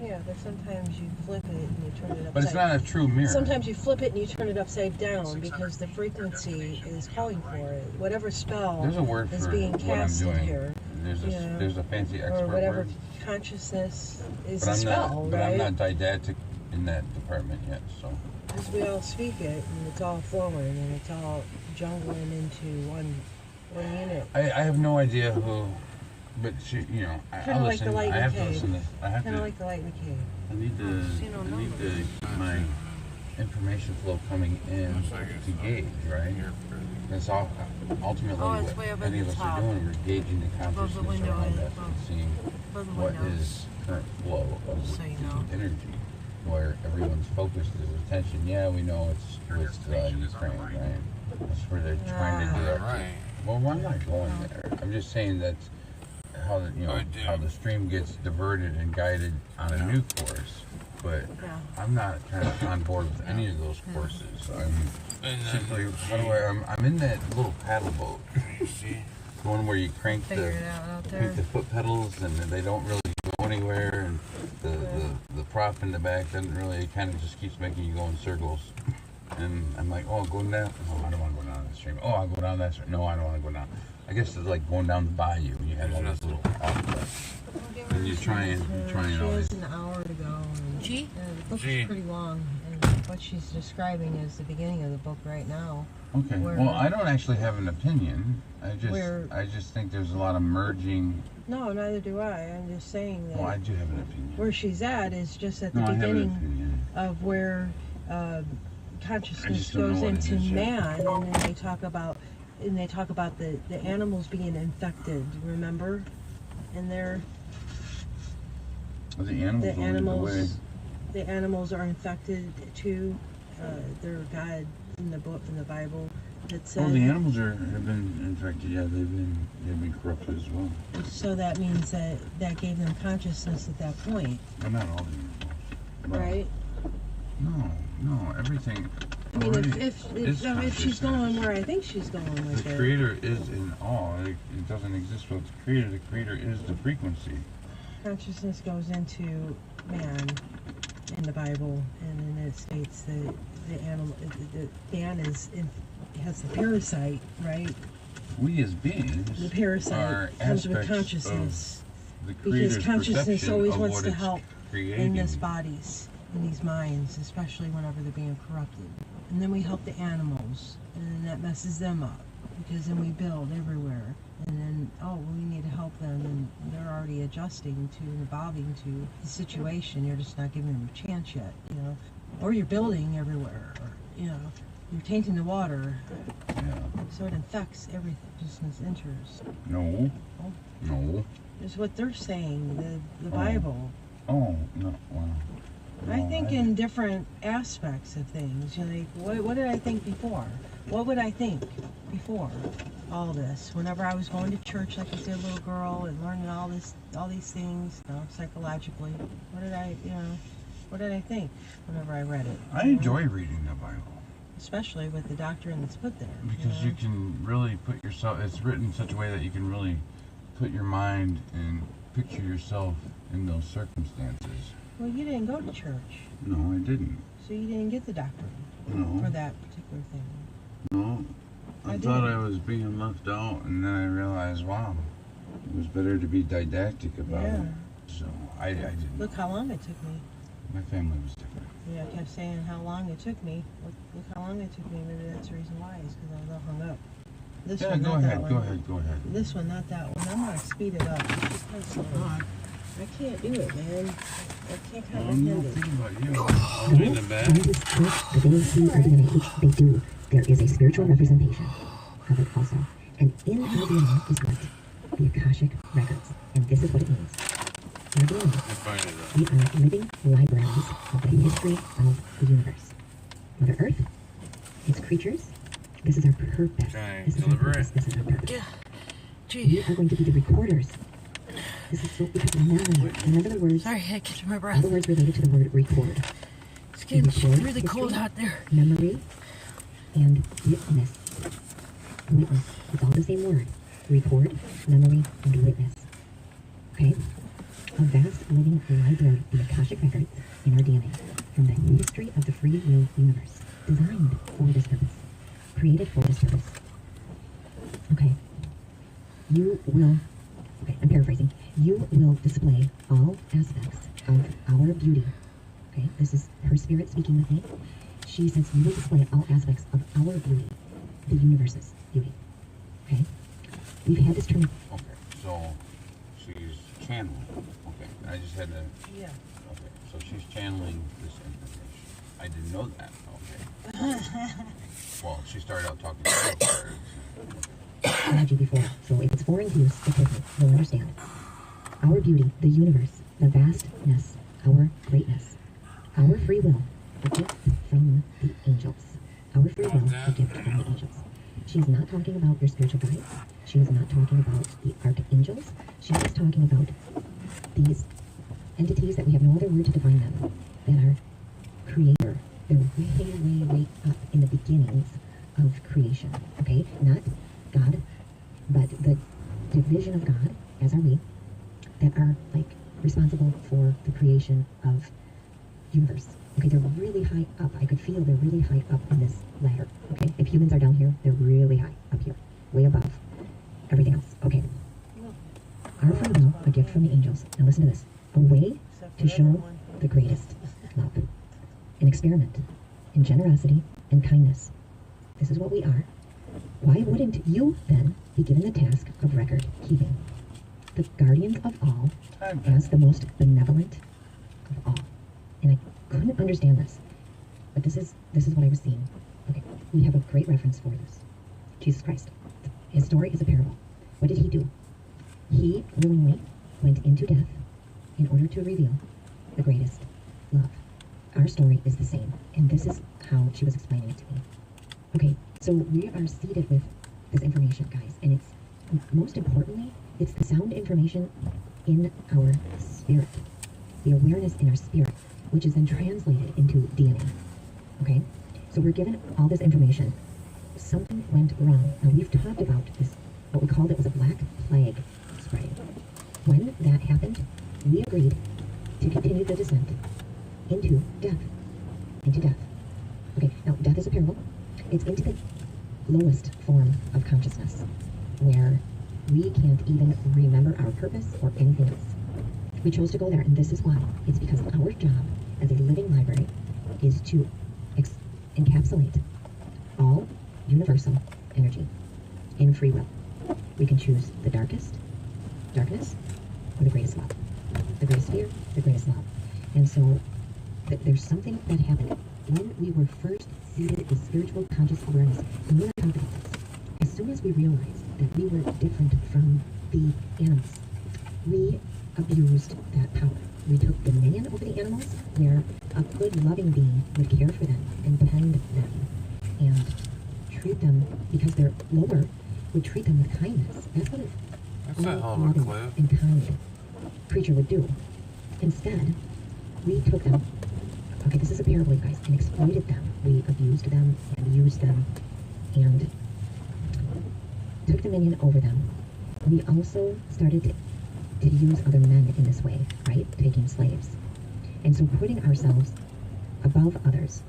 Yeah, but sometimes you flip it and you turn it upside. But it's not a true mirror. Sometimes you flip it and you turn it upside down because the frequency is calling for it. Whatever spell There's a word is for being what I'm casted doing. here, There's a fancy expert or whatever word. consciousness is But a spell, right? I'm not didactic in that department yet, so. Because we all speak it, and it's all flowing, and it's all jungling into one unit. I have no idea who, but Kind of like the light in I the have to cave. listen to. I have Kind of to. like the light in the cave. I need to my information flow coming in to gauge, right? That's all. Ultimately, Oh, it's way up what at any the of us top. are doing, we're gauging the Above the consciousness window around and us above- and seeing above the what windows. is current flow of Just so you know. energy, where everyone's focused is attention. Yeah, we know it's Ukraine, right? That's where they're trying to do that. Right. Well, I'm not going there. I'm just saying that how the, you know, how the stream gets diverted and guided on a new course. But Yeah. I'm not kind of on board with any of those courses. I'm And simply, how do I? I'm in that little paddle boat, you see? the one where you crank Figure it out there. the foot pedals and they don't really go anywhere, and the prop in the back doesn't really. It kind of just keeps making you go in circles. And I'm like, oh, go down. No, I don't want to go down that stream. Oh, I'll go down that stream. No, I don't want to go down. I guess it's like going down the bayou. You have all those little offsets. And you're trying She all has these. an hour to go. And, Gee? the book's Gee. pretty long, and what she's describing is the beginning of the book right now. Okay. where- Well, I don't actually have an opinion. Where- I just think there's a lot of merging. No, neither do I. I'm just saying that Well, I do have an opinion. where she's at is just at the No, I have an beginning opinion. of where I consciousness just don't know goes what it into is yet. man, and then they talk about the animals being infected. Remember, and they're The animals. the animals are infected too. Their God in the book in the Bible that said. Oh, the animals have been infected. Yeah, they've been corrupted as well. So that means that gave them consciousness at that point, Well, not all the animals. Well, right? No, everything. I mean, already if is she's consciousness. going where I think she's going with The it. creator is in all. It doesn't exist without the creator. The creator is the frequency. Consciousness goes into man in the Bible, and then it states that man has the parasite, right? We as beings The are parasite comes with aspects consciousness, of the because creator's consciousness perception always of wants what to it's help creating. in these bodies, in these minds, especially whenever they're being corrupted. And then we help the animals, and then that messes them up, because then we build everywhere. And then, we need to help them, and they're already adjusting to and evolving to the situation. You're just not giving them a chance yet, you know. Or you're building everywhere, or, you know, you're tainting the water, Yeah. so it infects everything, just enters. No. Oh. No. Is what they're saying, the Bible. Oh no. Well. I no, think in different aspects of things. You're like, what did I think before? What would I think before all this? Whenever I was going to church like I was a little girl and learning all these things, you know, psychologically, what did I think whenever I read it? I enjoy reading the Bible Especially with the doctrine that's put there. because you can really put yourself. It's written in such a way that you can really put your mind and picture yourself in those circumstances. Well, you didn't go to church, No, I didn't. so you didn't get the doctrine for No. that particular thing. No. I I thought did. I was being left out, and then I realized, wow, it was better to be didactic about Yeah. it. So I didn't. Look how long it took me. My family was different. Yeah, I kept saying how long it took me. Look how long it took me. Maybe that's the reason why, is because I was all hung up. This Yeah, one, go not that ahead, one. go ahead. This one, not that one. I'm gonna speed it up. It's just kinda slow. I can't do it, man. I can't I'm not comprehend it. thinking about you. Oh, in the back. Scientists think that they see our DNA. They do. There is a spiritual representation of it also. And in our DNA is what? The Akashic Records. And this is what it means. Our DNA, I find it we are living libraries of the history of the universe. Mother Earth, its creatures, this is our purpose. Okay, This is our deliver purpose. it. This is our purpose. Yeah. We Gee. are going to be the recorders. This is so, because remember the words, Sorry, I catch my all breath. the words related to the word record. It's getting Record really cold history, out there. Memory and witness. Witness. It's all the same word. Record, memory, and witness. Okay? A vast living library of the Akashic Records in our DNA from the history of the free will universe. Designed for this purpose. Created for this purpose. Okay. You will, okay, I'm paraphrasing. You will display all aspects of our beauty. Okay, this is her spirit speaking with me. She says you will display all aspects of our beauty, the universe's beauty. Okay? We've had this term. Okay, so she's channeling. Okay, I just had to. Yeah. Okay, so she's channeling this information. I didn't know that. Okay. Well, she started out talking to cards. Analogy before, so if it's foreign to you, stick with it. You'll understand. Our beauty, the universe, the vastness, our greatness, our free will, a gift from the angels. Our free will, a gift from the angels. She's not talking about your spiritual guides. She was not talking about the archangels. She was talking about these entities that we have no other word to define them, that are creator. They're way up in the beginnings of creation. Okay? Not God, but the division of God, as are we, that are like responsible for the creation of universe. Okay, they're really high up. I could feel they're really high up in this ladder. Okay, if humans are down here, they're really high up here, way above everything else. Okay. Our free will, a gift from the angels. Now listen to this. A way to show the greatest love. An experiment in generosity and kindness. This is what we are. Why wouldn't you then be given the task of record keeping? The guardians of all, as the most benevolent of all. And I couldn't understand this, but this is what I was seeing. Okay, we have a great reference for this. Jesus Christ. His story is a parable. What did he do? He willingly went into death in order to reveal the greatest love. Our story is the same, and this is how she was explaining it to me. Okay, so we are seated with this information, guys, and it's, most importantly, it's the sound information in our spirit, the awareness in our spirit, which is then translated into DNA. Okay, so we're given all this information. Something went wrong. Now we've talked about this, what we called it was a black plague spreading. When that happened, we agreed to continue the descent into death. Into death. Okay, now death is a parable. It's into the lowest form of consciousness, where we can't even remember our purpose or anything else. We chose to go there, and this is why. It's because our job as a living library is to encapsulate all universal energy in free will. We can choose the darkness, or the greatest love. The greatest fear, the greatest love. And so there's something that happened when we were first seated with spiritual conscious awareness. And we were talking about this. As soon as we realized that we were different from the animals, we abused that power. We took dominion over the animals, where a good loving being would care for them and tend them and treat them, because they're lower, would treat them with kindness. That's what That's a hell of a loving clip. and kind creature would do. Instead, we took them, okay, this is a parable, you guys, and exploited them. We abused them and used them and took dominion over them. We also started to use other men in this way, right? Taking slaves. And so putting ourselves above others,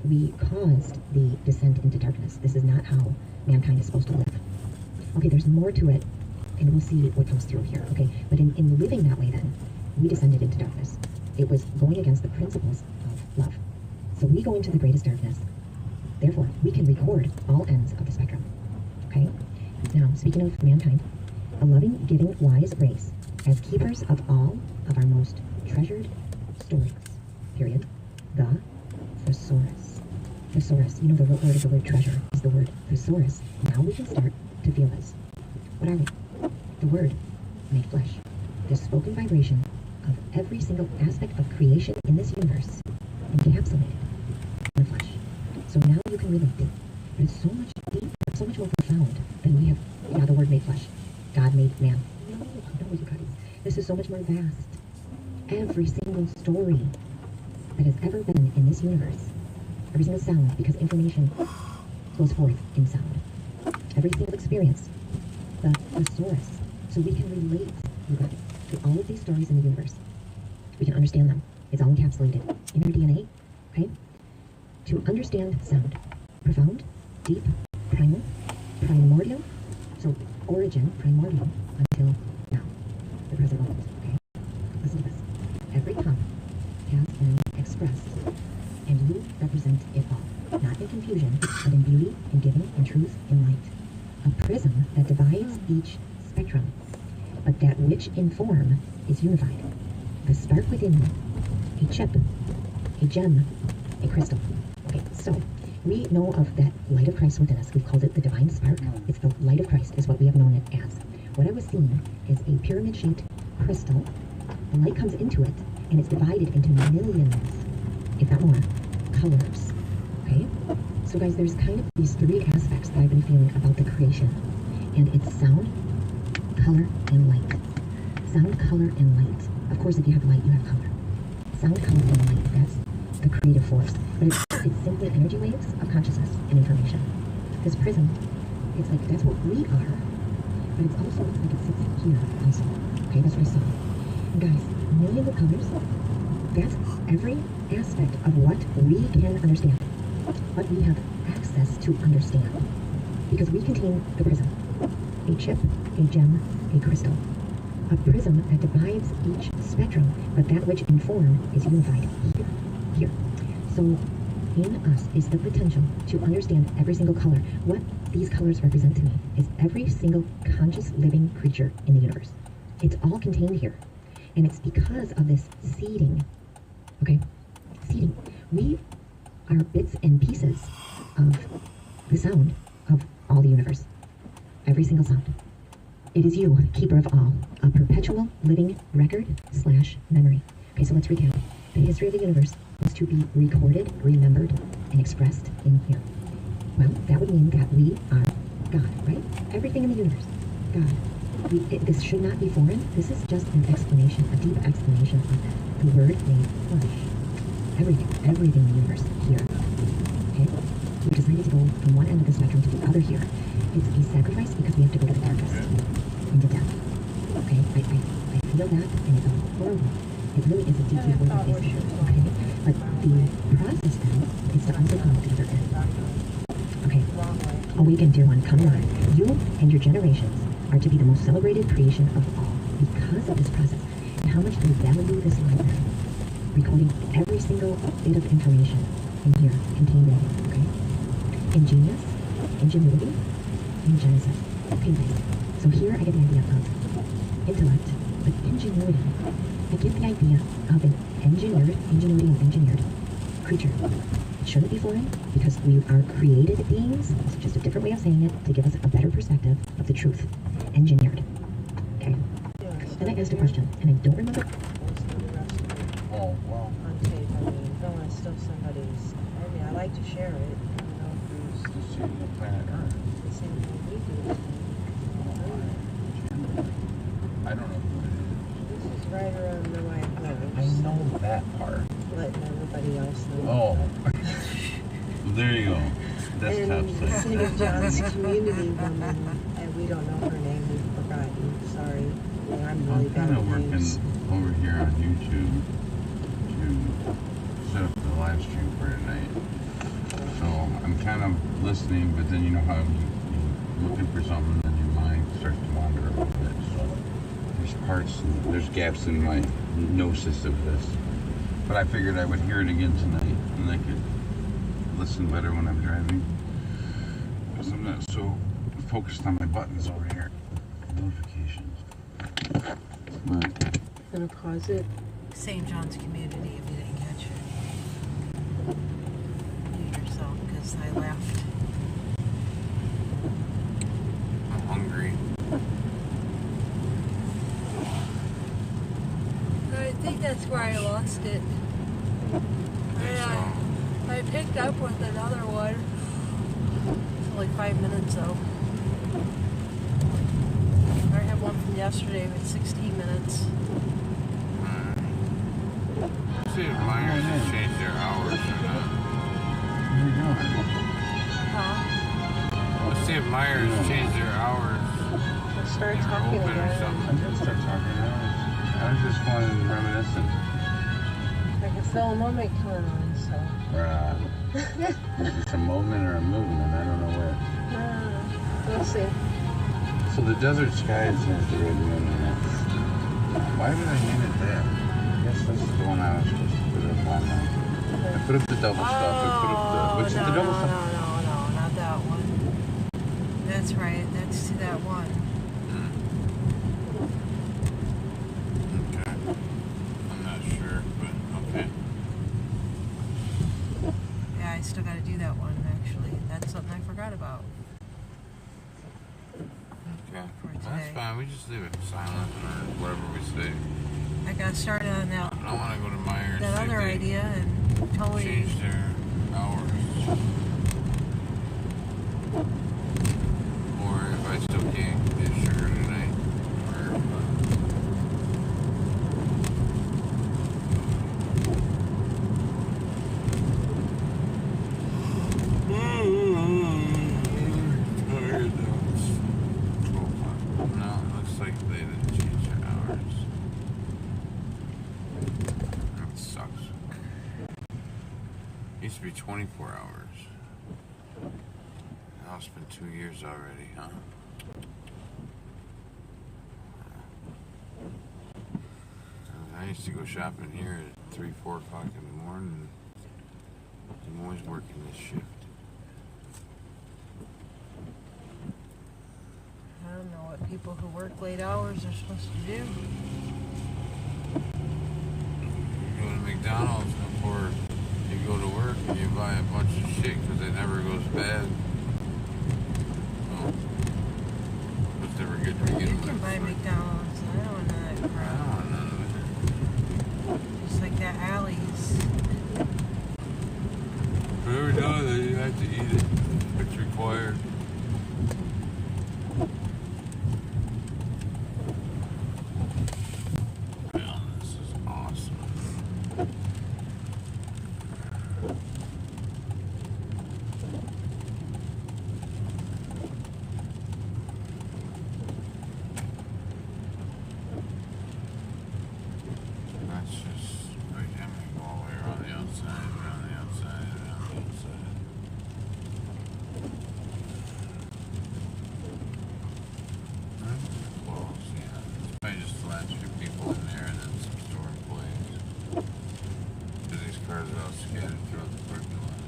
we caused the descent into darkness. This is not how mankind is supposed to live. Okay, there's more to it, and we'll see what comes through here, okay? But in living that way then, we descended into darkness. It was going against the principles of love. So we go into the greatest darkness. Therefore, we can record all ends of the spectrum, okay? Now, speaking of mankind, a loving, giving, wise race, as keepers of all of our most treasured stories, period, the thesaurus. Thesaurus, you know the root word of the word treasure is the word thesaurus. Now we can start to feel this. What are we? The word made flesh. The spoken vibration of every single aspect of creation in this universe encapsulated in the flesh. So now you can relate it. But it's so much deeper, so much more profound than we have, yeah, the word made flesh. God made man. No, you guys. This is so much more vast. Every single story that has ever been in this universe, every single sound, because information goes forth in sound. Every single experience, the thesaurus. So we can relate, you guys, to all of these stories in the universe. We can understand them. It's all encapsulated in our DNA, okay? To understand sound. Profound, deep, primal, primordial. So origin, primordial, until now, the present moment, okay? Listen to this. Every tongue has been expressed, and you represent it all. Not in confusion, but in beauty, in giving, in truth, in light. A prism that divides each spectrum, but that which in form is unified. The spark within you, a chip, a gem, a crystal. Okay, so we know of that light of Christ within us. We've called it the divine spark. It's the light of Christ is what we have known it as. What I was seeing is a pyramid-shaped crystal. The light comes into it, and it's divided into millions, if not more, colors. Okay? So guys, there's kind of these three aspects that I've been feeling about the creation. And it's sound, color, and light. Sound, color, and light. Of course, if you have light, you have color. Sound, color, and light. That's the creative force. But it's simply energy waves of consciousness and information. This prism, it's like that's what we are. But it's also like it sits here also. Okay, that's what I saw. And guys, millions of colors. That's every aspect of what we can understand. What we have access to understand. Because we contain the prism. A chip, a gem, a crystal. A prism that divides each spectrum, but that which in form is unified here. So in us is the potential to understand every single color. What these colors represent to me is every single conscious living creature in the universe. It's all contained here. And it's because of this seeding. Okay? Seeding. We are bits and pieces of the sound of all the universe. Every single sound. It is you, keeper of all, a perpetual living record / memory. Okay, so let's recap. The history of the universe is to be recorded, remembered, and expressed in here. Well, that would mean that we are God, right? Everything in the universe. God. This should not be foreign. This is just an explanation, a deep explanation of the word made flesh. Everything in the universe here. Okay? We decided to go from one end of the spectrum to the other here. It's a sacrifice because we have to go to the darkest, into death. Okay? I feel that, and it's horrible. It really is a deeply horrible thing. Okay? But the process then is to also come to the other end. Okay? Awaken, dear one, come on. You and your generations are to be the most celebrated creation of all because of this process. And how much do you value this library? Recording every single bit of information in here, contained in here, okay? Ingenious, ingenuity, and genesis. Okay, guys. So here I get the idea of intellect, but ingenuity. I get the idea of an ingenuity and engineered creature. It shouldn't be foreign because we are created beings. It's just a different way of saying it to give us a better perspective of the truth. Engineered. Okay. Then I asked a question, and I don't remember. Oh, wow. On tape, I mean, don't want to steal somebody's. I mean, I like to share it. I don't know if It's the same with planet Earth. it's the same thing we do. I don't know who it This is right around the way it is. I goes. know that part. Letting everybody else know. Oh. Well, there you go. Desktop And site. St. John's community woman, and we don't know her name, we've forgotten. Sorry. And I'm really I'm bad kind of at working names. over here on YouTube to set up the live stream for tonight. So I'm kind of listening, but then you know how you're looking for something and your mind starts to wander a little bit. So there's parts, and there's gaps in my gnosis of this. But I figured I would hear it again tonight, and I could listen better when I'm driving. Because I'm not so focused on my buttons over here. Notifications. But Gonna pause it. St. John's community, if you didn't catch it. Mute yourself, because I left. I'm hungry. I think that's where I lost it. I picked up with another one. It's only 5 minutes though. I have one from yesterday with 16 minutes. Let's see if Myers has changed their hours or not. what are you doing? Huh? Let's see if Myers changed their hours. Let's start They're talking open or again. I something. did start talking. I was just going reminiscent. I can feel a moment coming on, so. It's a moment or a movement. I don't know where. We'll see. So the desert skies has the red moon in it. Why did I name it that? I guess this is the one I was supposed to put up on. I put up the double stuff. I put up the. Which is the double stuff? No, not that one. That's right, that's to that one. Okay. I'm not sure, but okay. Yeah, I still gotta do that one, actually. That's something I forgot about. Okay. For That's today. fine. We just leave it silent or whatever we say. I got started on that I want to go to Myers. that see if other they idea and totally change their hours. Or if I I still can't get sugar tonight. Tired now. It's 12 o'clock. No, it looks like they didn't change their hours. That sucks. It used to be 24 hours. Now it's been 2 years already, huh? I used to go shopping here at 3, 4 o'clock in the morning. I'm always working this shift. I don't know what people who work late hours are supposed to do. You go to McDonald's before you go to work and you buy a bunch of shit because it never goes bad. Oh. It's never good to begin You with. can buy McDonald's. I don't want none of that I crap. don't want none of it. Just like that Alley's. Every now and then you have to eat it. It's required. Man, this is awesome. That's just right. I'm gonna go all the way around the outside, around the outside, around the outside. Well, yeah. It's probably just the last few people in there and then some store employees. Because these cars are all scattered throughout the parking lot.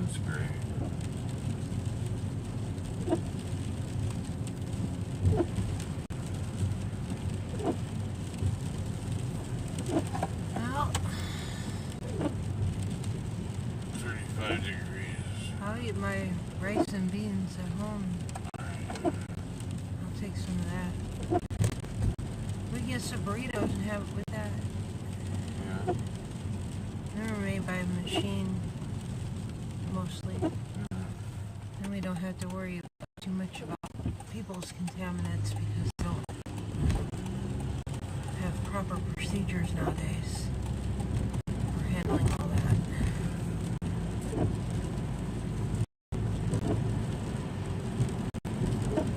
That's great. Well, 35 degrees. I'll eat my rice and beans at home. I'll take some of that. We get some burritos and have it with that. Yeah. They're made by a machine, mostly. And we don't have to worry too much about people's contaminants because they don't have proper procedures nowadays for handling all that.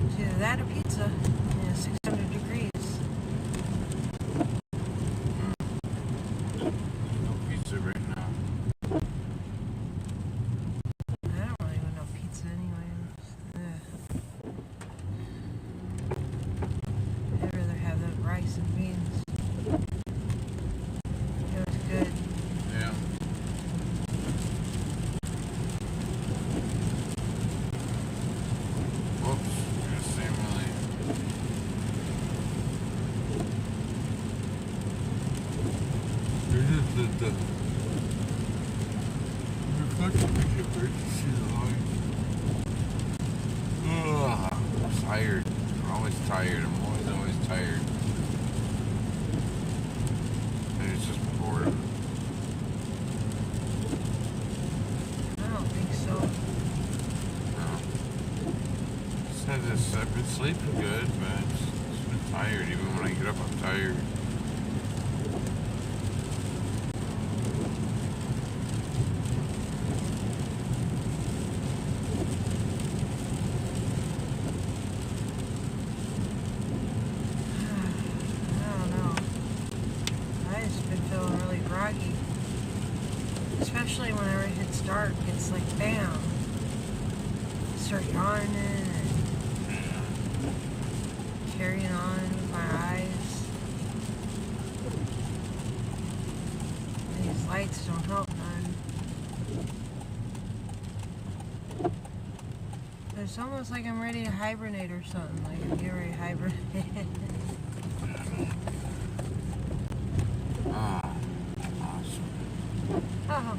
It's either that or pizza in 600 degrees. No pizza right now. I don't really want no pizza anyway. I'd rather have the rice and beans. It was good. Yeah. Whoops, you're the same way. The reflection makes it hard to see the line. Ugh, I'm tired. I'm always tired. I'm always tired. And it's just boredom. I don't think so. No. Just had this, I've been sleeping good, but I've just been tired. Even when I get up, I'm tired. I don't know. I just been feeling really groggy. Especially whenever it hits dark, it's like bam. Start yawning and carrying on with my eyes. These lights don't help none. It's almost like I'm ready to hibernate or something. Like I'm getting ready to hibernate. Oh, awesome. Oh,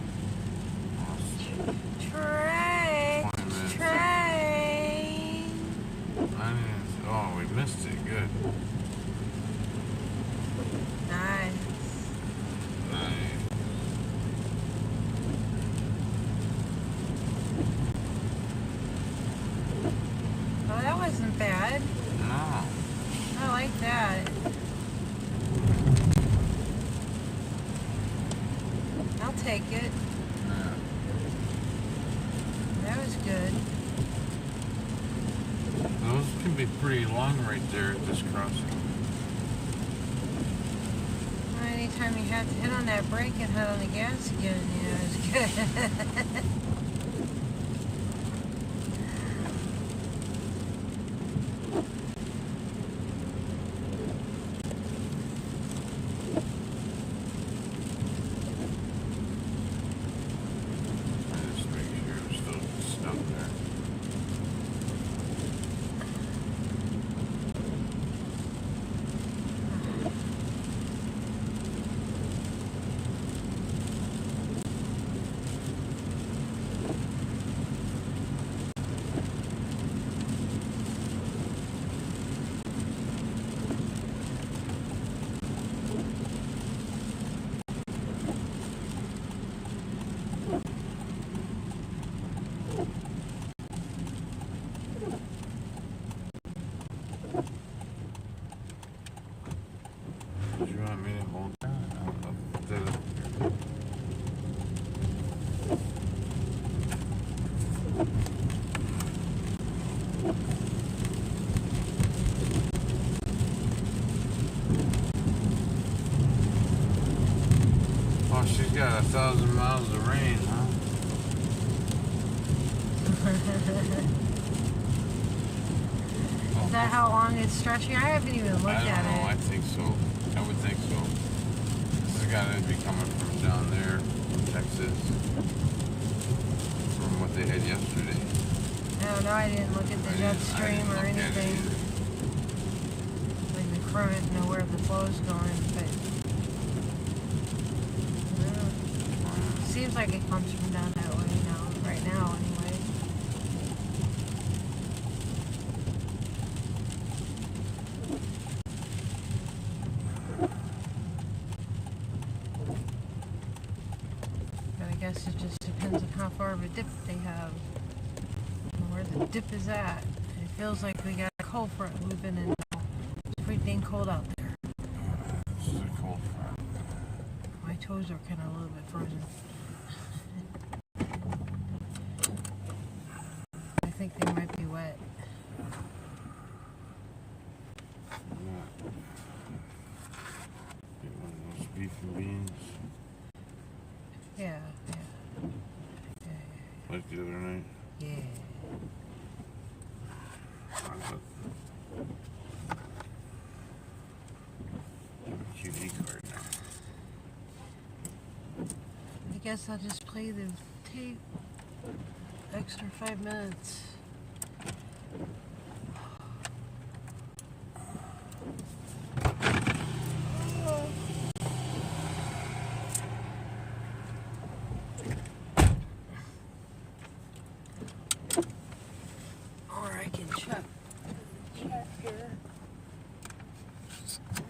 Awesome. train! 20 minutes. Train! Oh, we missed it. Good. Nice. Nice. take it. Yeah. That was good. Those can be pretty long right there at this crossing. Well, anytime you have to hit on that brake and hit on the gas again, it's good. Just make sure there's still stuff there. Do you want me to hold that? I'll put that up here. Oh, she's got 1,000 miles of rain, huh? Is that how long it's stretching? I haven't even looked I don't at know. I it. think so. I would think so. This has got to be coming from down there, from Texas, from what they had yesterday. I don't know. I didn't look at the jet stream or anything. Like the current, know where the flow's going, but seems like it comes from down that way now, right now anyway. But I guess it just depends on how far of a dip they have, and where the dip is at. It feels like we got a cold front moving in now. It's pretty dang cold out there. This is a cold front. My toes are kind of a little bit frozen. I think they might be wet. Get one of those beef and beans. Yeah. Like the other night. Yeah. QD card now. I guess I'll just play the tape. Extra 5 minutes. Or I can check here.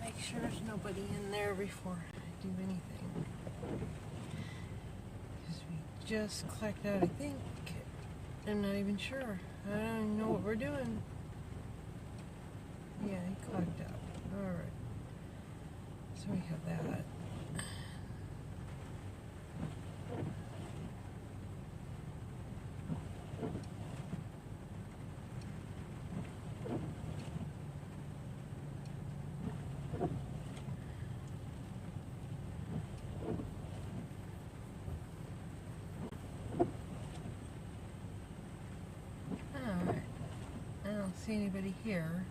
Make sure there's nobody in there before I do anything. Because we just clicked out, I think. I'm not even sure. I don't even know what we're doing. Yeah, he clicked out. Alright. So we have that. Alright. I don't see anybody here.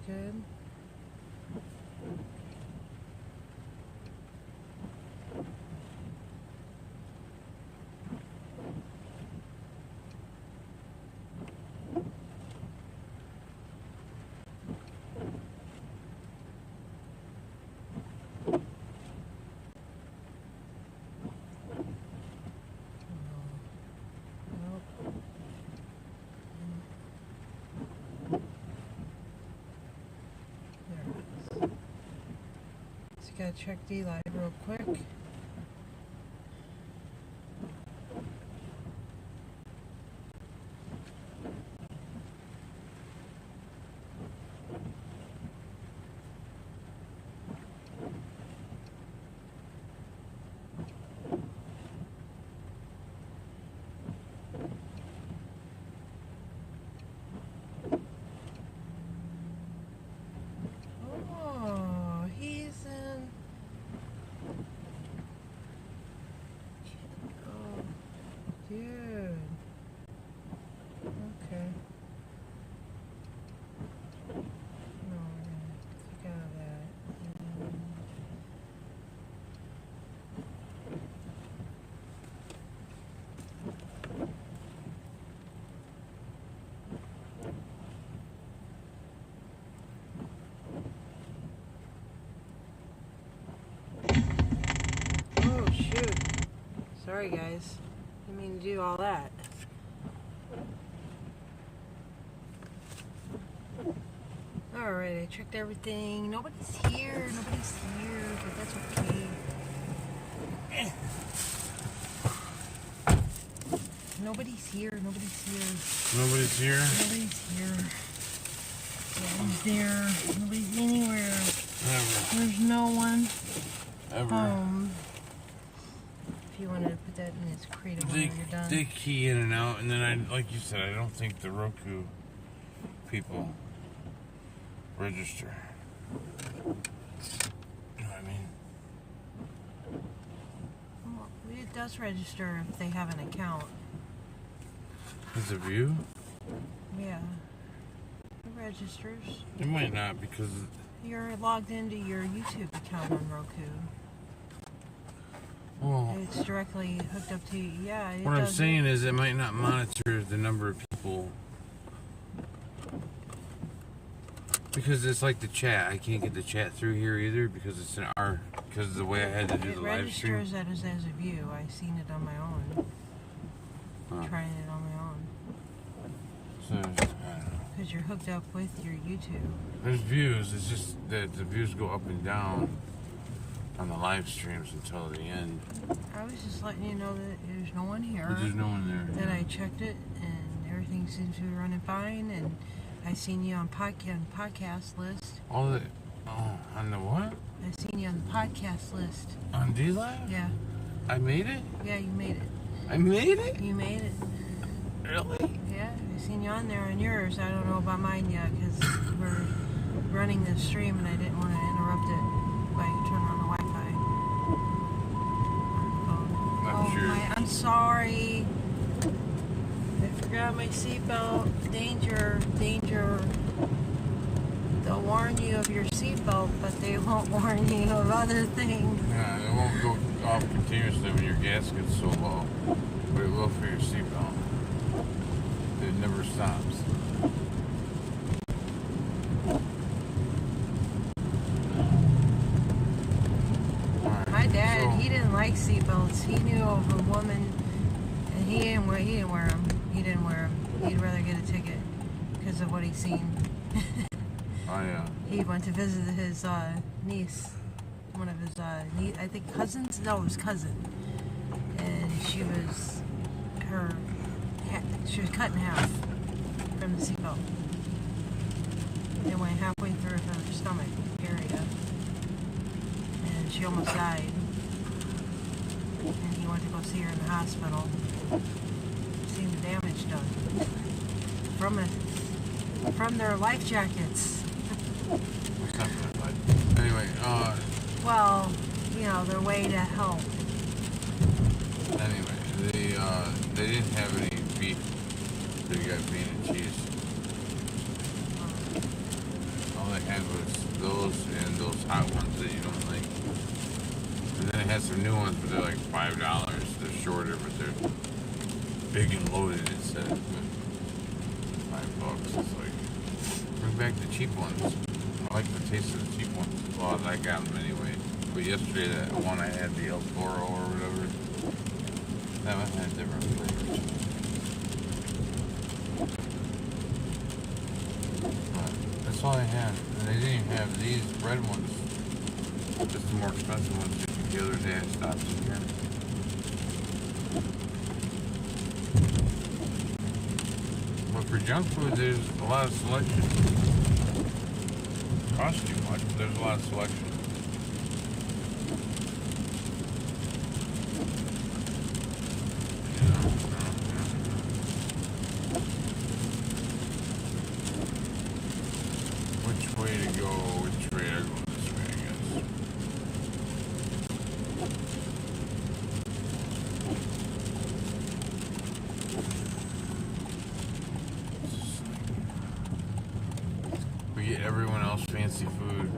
Good. gotta check D-Live real quick. Oh, he's in. Oh, dude. Okay. No, we're gonna take out of that. Oh, shoot. Sorry, guys. Didn't mean to do all that. Alright, I checked everything. Nobody's here, but that's okay. Nobody's here. Nobody's here? Nobody's here. Nobody's there. Nobody's anywhere. Never. There's no one Ever. home. If you wanted to put that in its crate when you're done. They key in and out, and then like you said, I don't think the Roku people register. You know what I mean? Well, it does register if they have an account. Is it view? Yeah. It registers. It might not because You're logged into your YouTube account on Roku. well, It's directly hooked up to you. Yeah, it what I'm does. saying is it might not monitor the number of people because it's like the chat. I can't get the chat through here either because it's because of the way I had to do It the live stream. registers that as a view. I've seen it on my own. Huh. Trying it on my own. So I don't know. Because you're hooked up with your YouTube. There's views. It's just that the views go up and down on the live streams until the end. I was just letting you know that there's no one here. But there's no one there. That I checked it and everything seems to be running fine. And I seen you on podcast list. All the on the what? I seen you on the podcast list. On D-Live? Yeah. I made it? Yeah, you made it. I made it? You made it. Really? Yeah, I seen you on there on yours. I don't know about mine yet because we're running the stream and I didn't want to interrupt it by turning on the Wi-Fi. Not sure. I'm sorry. I forgot my seatbelt. Danger, danger. They'll warn you of your seatbelt, but they won't warn you of other things. Yeah, it won't go off continuously when your gas gets so low. But it will for your seatbelt. It never stops. Alright, My dad, so- he didn't like seatbelts. He knew of a woman, and he didn't wear them. He didn't wear them. He'd rather get a ticket because of what he's seen. Oh yeah. He went to visit his niece, one of his I think cousins. No, it was cousin, and she was cut in half from the seatbelt. It went halfway through her stomach area, and she almost died. And he went to go see her in the hospital. Seen the damage done from their life jackets. Anyway, Well, you know, their way to help. anyway, they didn't have any beef. They got bean and cheese. All they had was those and those hot ones that you don't like. And then it had some new ones, but they're like $5. They're shorter, but they're big and loaded instead of $5. It's like, bring back the cheap ones. I like the taste of the cheap ones. Well, I got them anyway. But yesterday, that one I had, the El Toro or whatever, that one had different flavors. But that's all I had. And they didn't even have these bread ones. Just the more expensive ones. The other day I stopped in here. But for junk food, there's a lot of selection. Costs too much, but there's a lot of selection. Which way to go? Which way to go? This way, I guess. We get everyone else fancy food.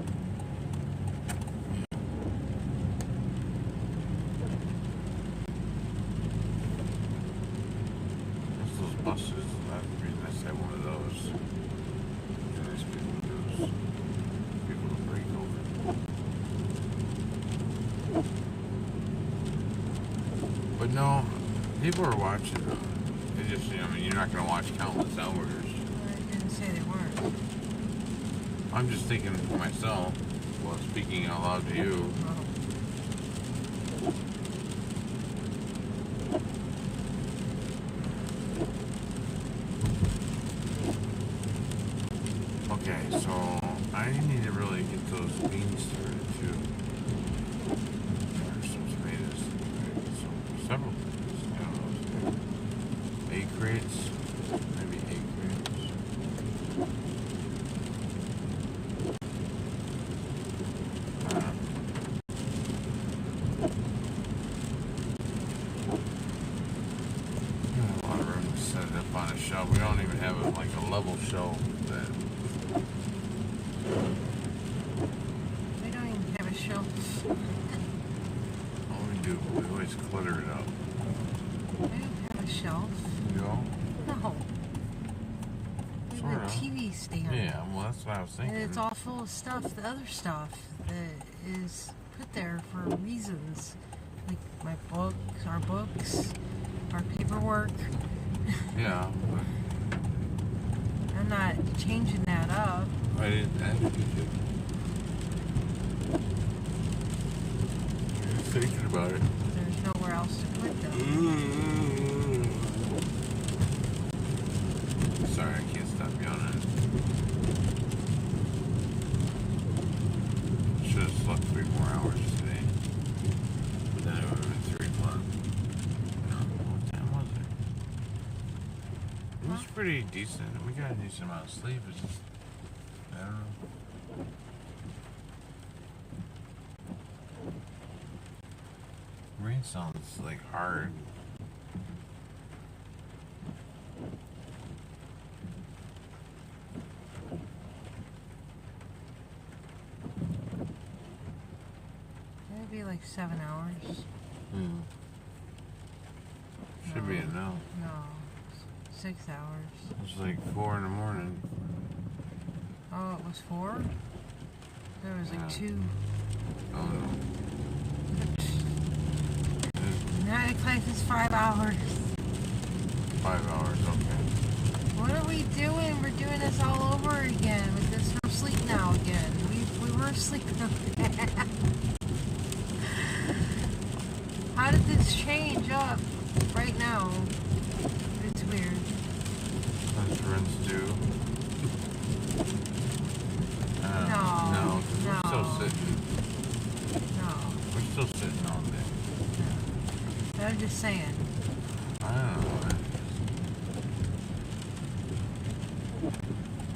There's those buses. That'd be nice to have one of those. Nice people to break over. But no, people are watching them. They just, I mean, you're not going to watch countless hours. I didn't say they weren't. I'm just thinking for myself, while speaking out loud to you. Oh. Okay, so I need to really get those beans started too. There's some tomatoes, several things. I don't know. Egg crates, maybe egg crates. A lot of room to set it up on a shelf. We don't even have like a level shelf that. We don't even have a shelf. All we do, we always clutter it up. We don't have a shelf. You know? No. We have a Sorta. TV stand. Yeah, well, that's what I was thinking. And it's all full of stuff, the other stuff that is put there for reasons. Like my books, our paperwork. Yeah, but I'm not changing that up. I didn't think you did. Just thinking about it. There's nowhere else to put them. Sorry, I can't stop yawning. Should have slept 3 more hours today. But then it would have been 3 o'clock. No, what time was it? It was pretty decent. We got a decent amount of sleep. It's just, I don't know. Rain sounds like hard. It'd be like 7 hours. Should be enough. No, 6 hours. It's like 4 in the morning. Oh, it was 4? There was like Yeah. 2. Oh no. 9 o'clock is 5 hours. 5 hours, okay. What are we doing? We're doing this all over again with this no sleep now again. We were asleep. How did this change up right now? It's weird. That's rinse due. No, No, 'cause we're still no. sitting. No. We're still sitting all day. I'm just saying. I don't know.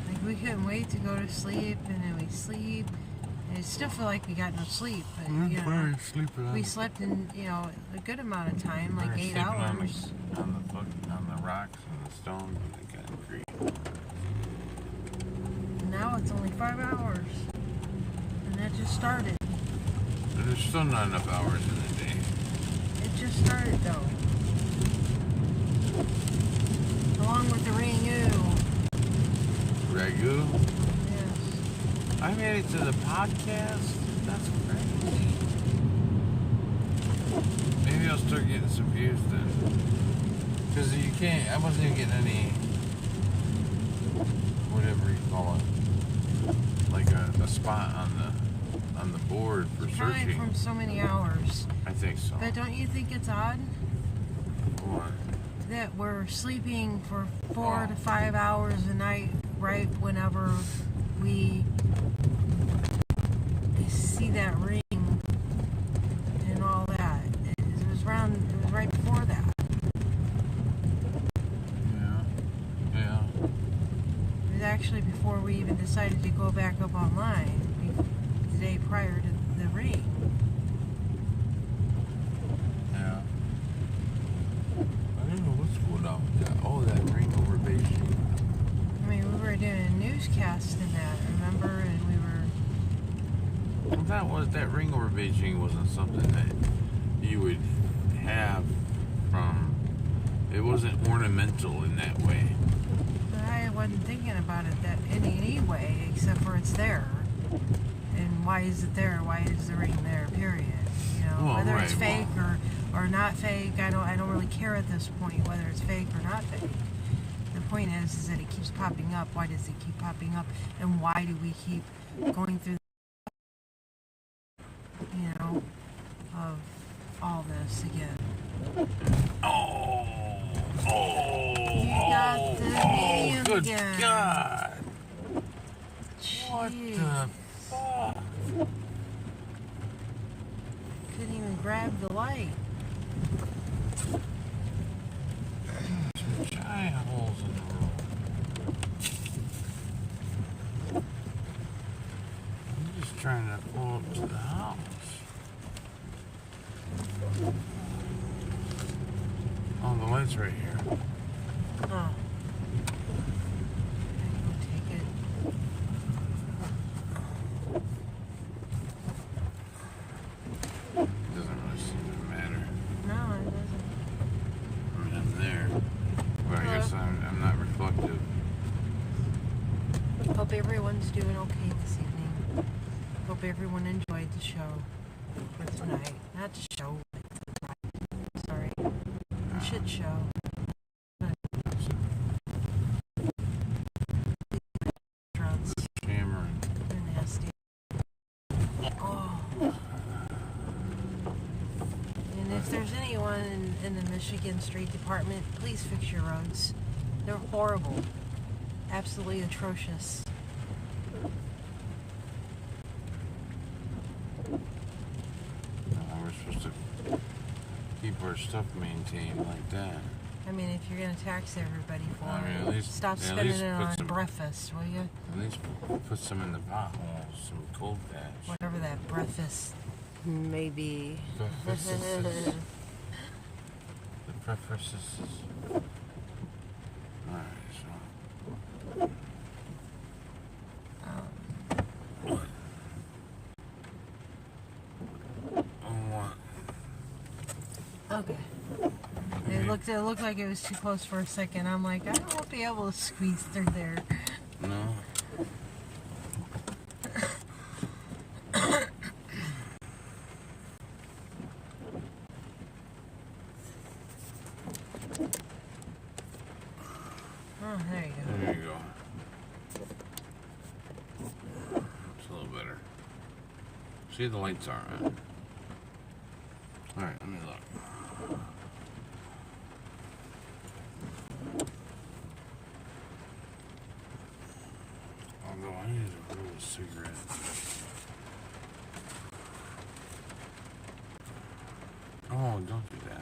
Like we couldn't wait to go to sleep and then we sleep. And it still feel like we got no sleep, but you know, sleeping we slept in, you know, a good amount of time, like 8 On hours. on the rocks and the stones and the concrete. And now it's only 5 hours. And that just started. But there's still not enough hours in the day. It just started though. Along with the ragu. Ragu? Yes. I made it to the podcast? That's crazy. Maybe I'll start getting some views then. Because you can't, I wasn't even getting any, whatever you call it, like a spot on on the board for Probably searching. from so many hours. I think so. But don't you think it's odd What? that we're sleeping for 4 to 5 hours a night right whenever we see that ring and all that? It was right before that. Yeah. It was actually before we even decided to go back up online, the day prior to the ring. Yeah. I don't know what's going on with that. Oh, that ring over Beijing. I mean, we were doing a newscast in that, remember? And we were... Well, that ring over Beijing wasn't something that you would have from. It wasn't ornamental in that way. I wasn't thinking about it that in any way, except for it's there. And why is it there? Why is the ring there? Period. You know, Well, whether it's right, fake or not fake, I don't really care at this point whether it's fake or not fake. The point is that it keeps popping up. Why does it keep popping up? And why do we keep going through, you know, of all this again? You got the medium good again. God. What Jeez. the fuck? Couldn't even grab the light. Some giant holes in the road. I'm just trying to pull up to the house. Oh, the light's right here. Oh. I go take it. Doesn't really seem to matter. No, it doesn't. I mean, I'm there. But I guess I'm not reflective. Hope everyone's doing okay this evening. Hope everyone enjoyed the show for tonight. Not the show, but the ride. Sorry. The shit show. Drugs. Hammering. They're nasty. Oh. And if there's anyone in the Michigan Street Department, please fix your roads. They're horrible. Absolutely atrocious. We're supposed to keep our stuff maintained like that. I mean, if you're gonna tax everybody for I mean, it, at least- stop at spending least it put on some- breakfast, will you? At least put some in the potholes, some cold patch. Whatever that breakfast may be. The prefaces. Alright, so. What? Oh, what? Okay. It looked like it was too close for a second. I'm like, I won't be able to squeeze through there. No. Oh, there you go. There you go. It's a little better. See, the lights are on. Alright, let me look. Although I need to roll a cigarette. Oh, don't do that.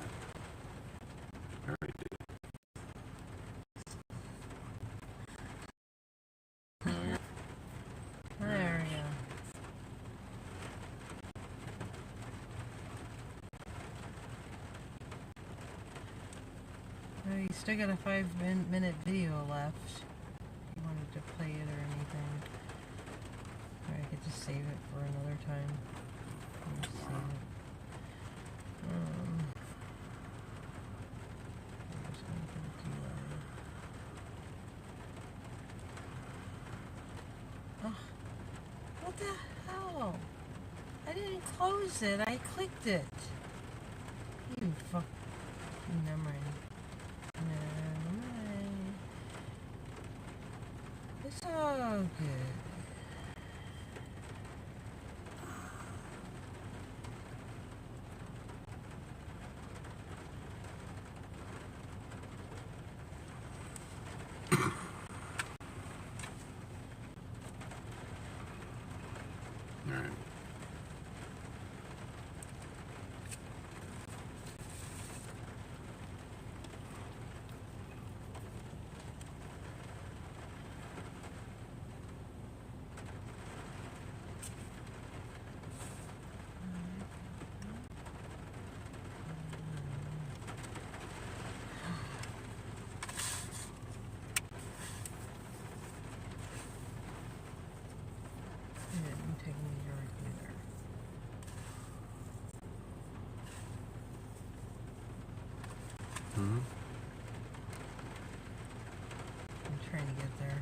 I already did. There we go. Well, you still got a 5-minute video left. If you wanted to play it or anything. Or I could just save it for another time. I'll just save it. I'm just gonna put it to oh, what the hell? I didn't close it. I clicked it. You fuck. Never mind. Never mind. It's all good. trying to get there.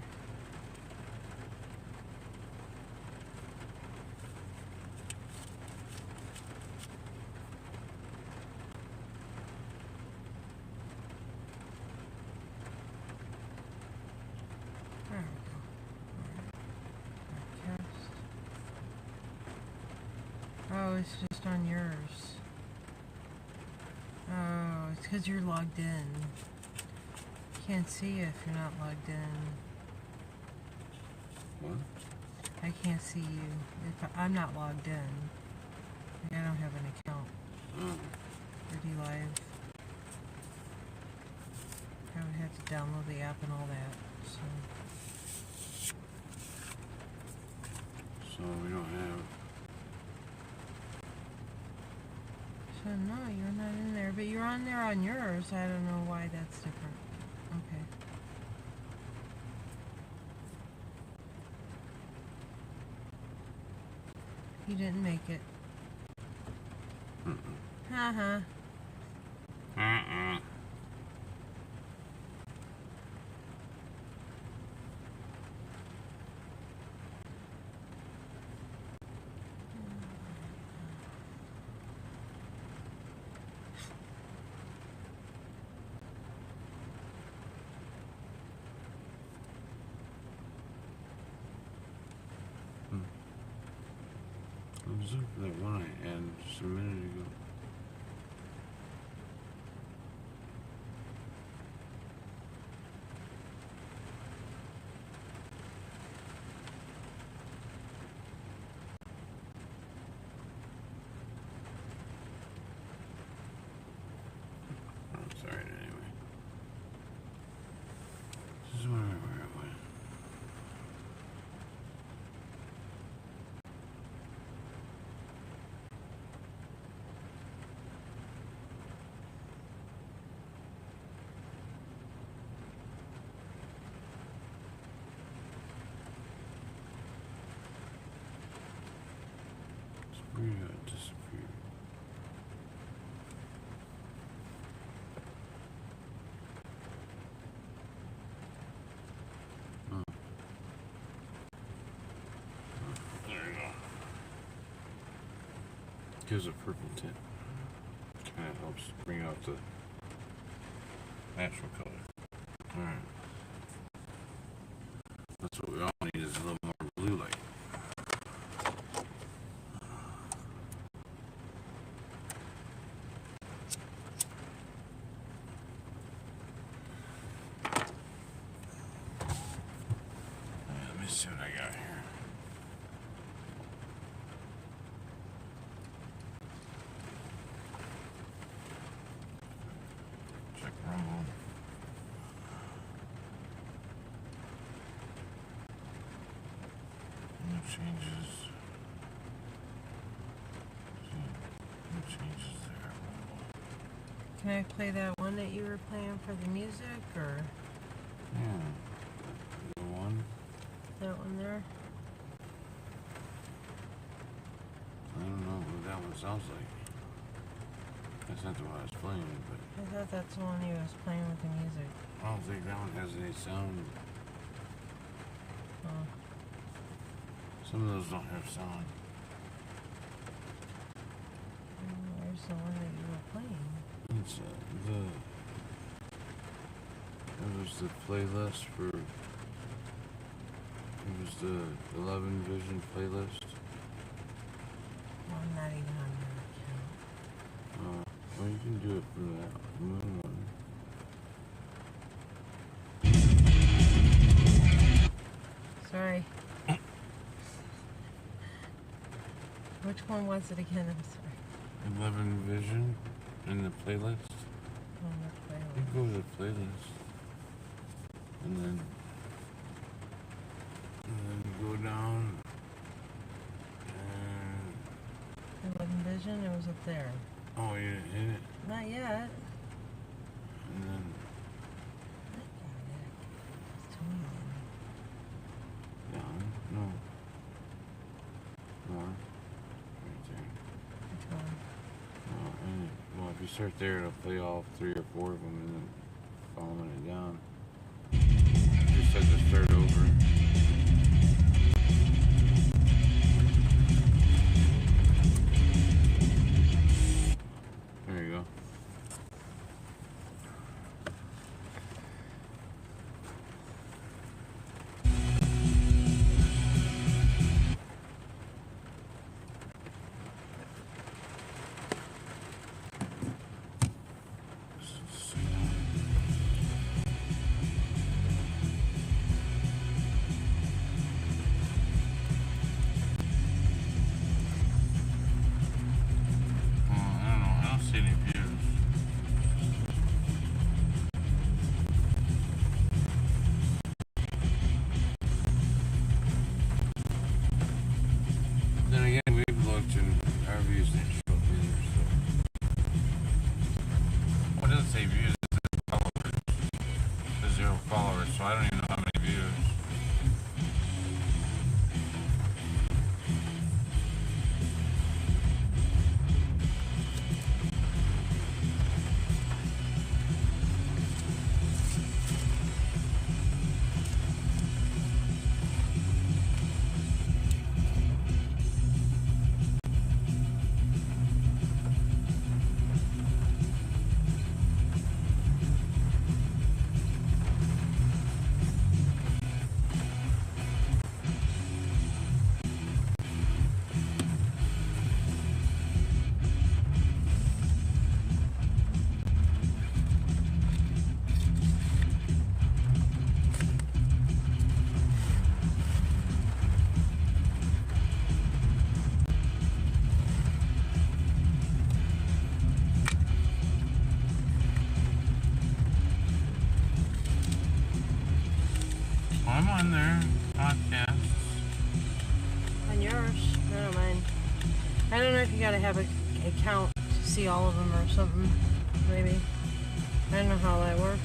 There we go. Alright. Broadcast. Oh, it's just on yours. Oh, it's because you're logged in. Can't see you if you're not logged in. What? I can't see you if I'm not logged in. Like, I don't have an account for D-Live. I would have to download the app and all that. So we don't have. So no, you're not in there, but you're on there on yours. I don't know why that's different. Okay. You didn't make it. Haha. I was looking for that one I had just a minute ago. Oh, sorry, anyway. This is where it went. Disappeared. Oh. There you go. Gives a purple tint. Kind of helps bring out the natural color. Alright. That's what we all need is a little more blue light. Let me see what I got here. Check Rumble. No changes. No changes there. Can I play that one that you were playing for the music, or Yeah. The one. that one there? I don't know what that one sounds like. That's not the one I was playing, but I thought that's the one you was playing with the music. I don't think that one has any sound. Oh. Some of those don't have sound. Where's the one that you were playing? It's it was the playlist for. It was the 11 Vision playlist. Well, I'm not even on your account. Well, you can do it from that moon one. Sorry. Which one was it again? I'm sorry. 11 Vision in the playlist. On the You playlist. go to the playlist. And then you go down. And 11 Vision, it was up there. oh, you didn't hit it. Not yet. And then I got it. It's totally down. No. More. Right there. Which one? And well, if you start there, it'll play all 3 or 4 of them, and then following it down. Just just had to start over. There you go. Then again, we've looked and our views didn't show up either, so. Well, it doesn't say views, it says followers. It says 0 followers, so I don't even know how many views. I'm on there. Podcasts. On yours. I don't mind. I don't know if you gotta have a account to see all of them or something. Maybe. I don't know how that works.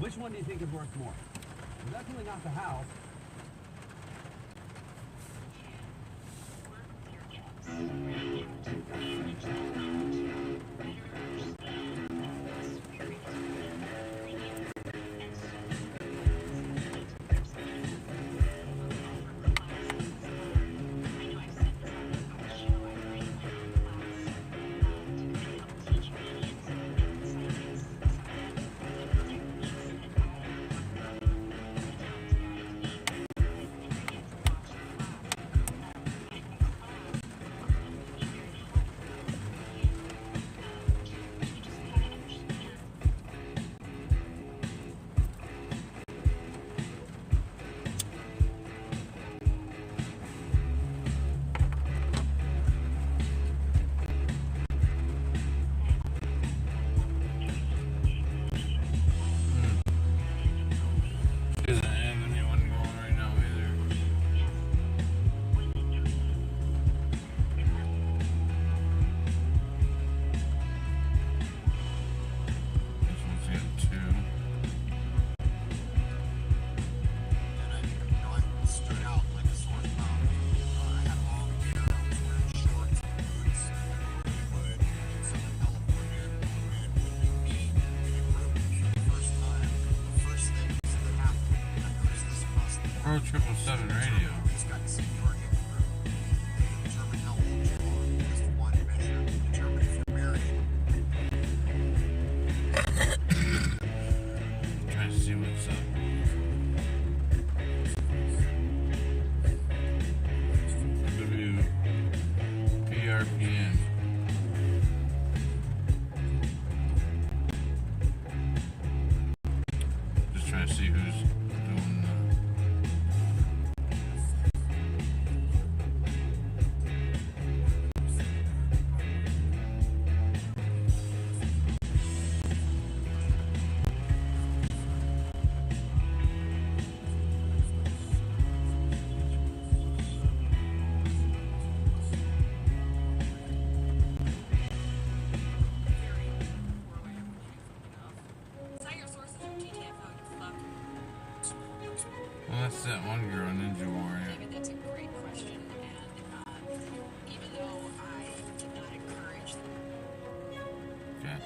Which one do you think is worth more? Definitely not the house. Pro 777 radio. Trying to see what's up. PRPN. Just trying to see who's doing Well, that's that one girl, Ninja Warrior. David, that's a great question, and even though I did not encourage Okay.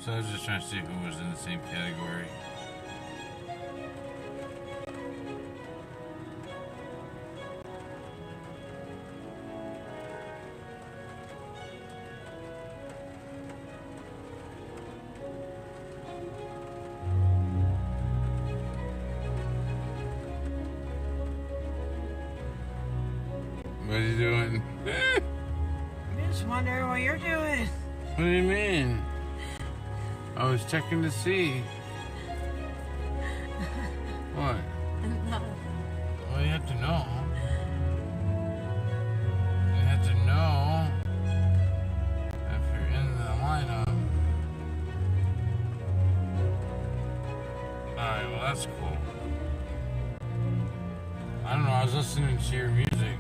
So I was just trying to see if it was in the same category. What are you doing? I'm just wondering what you're doing. What do you mean? I was checking to see. What? No. Well, you have to know. You have to know if you're in the lineup. Alright, well, that's cool. I don't know, I was listening to your music.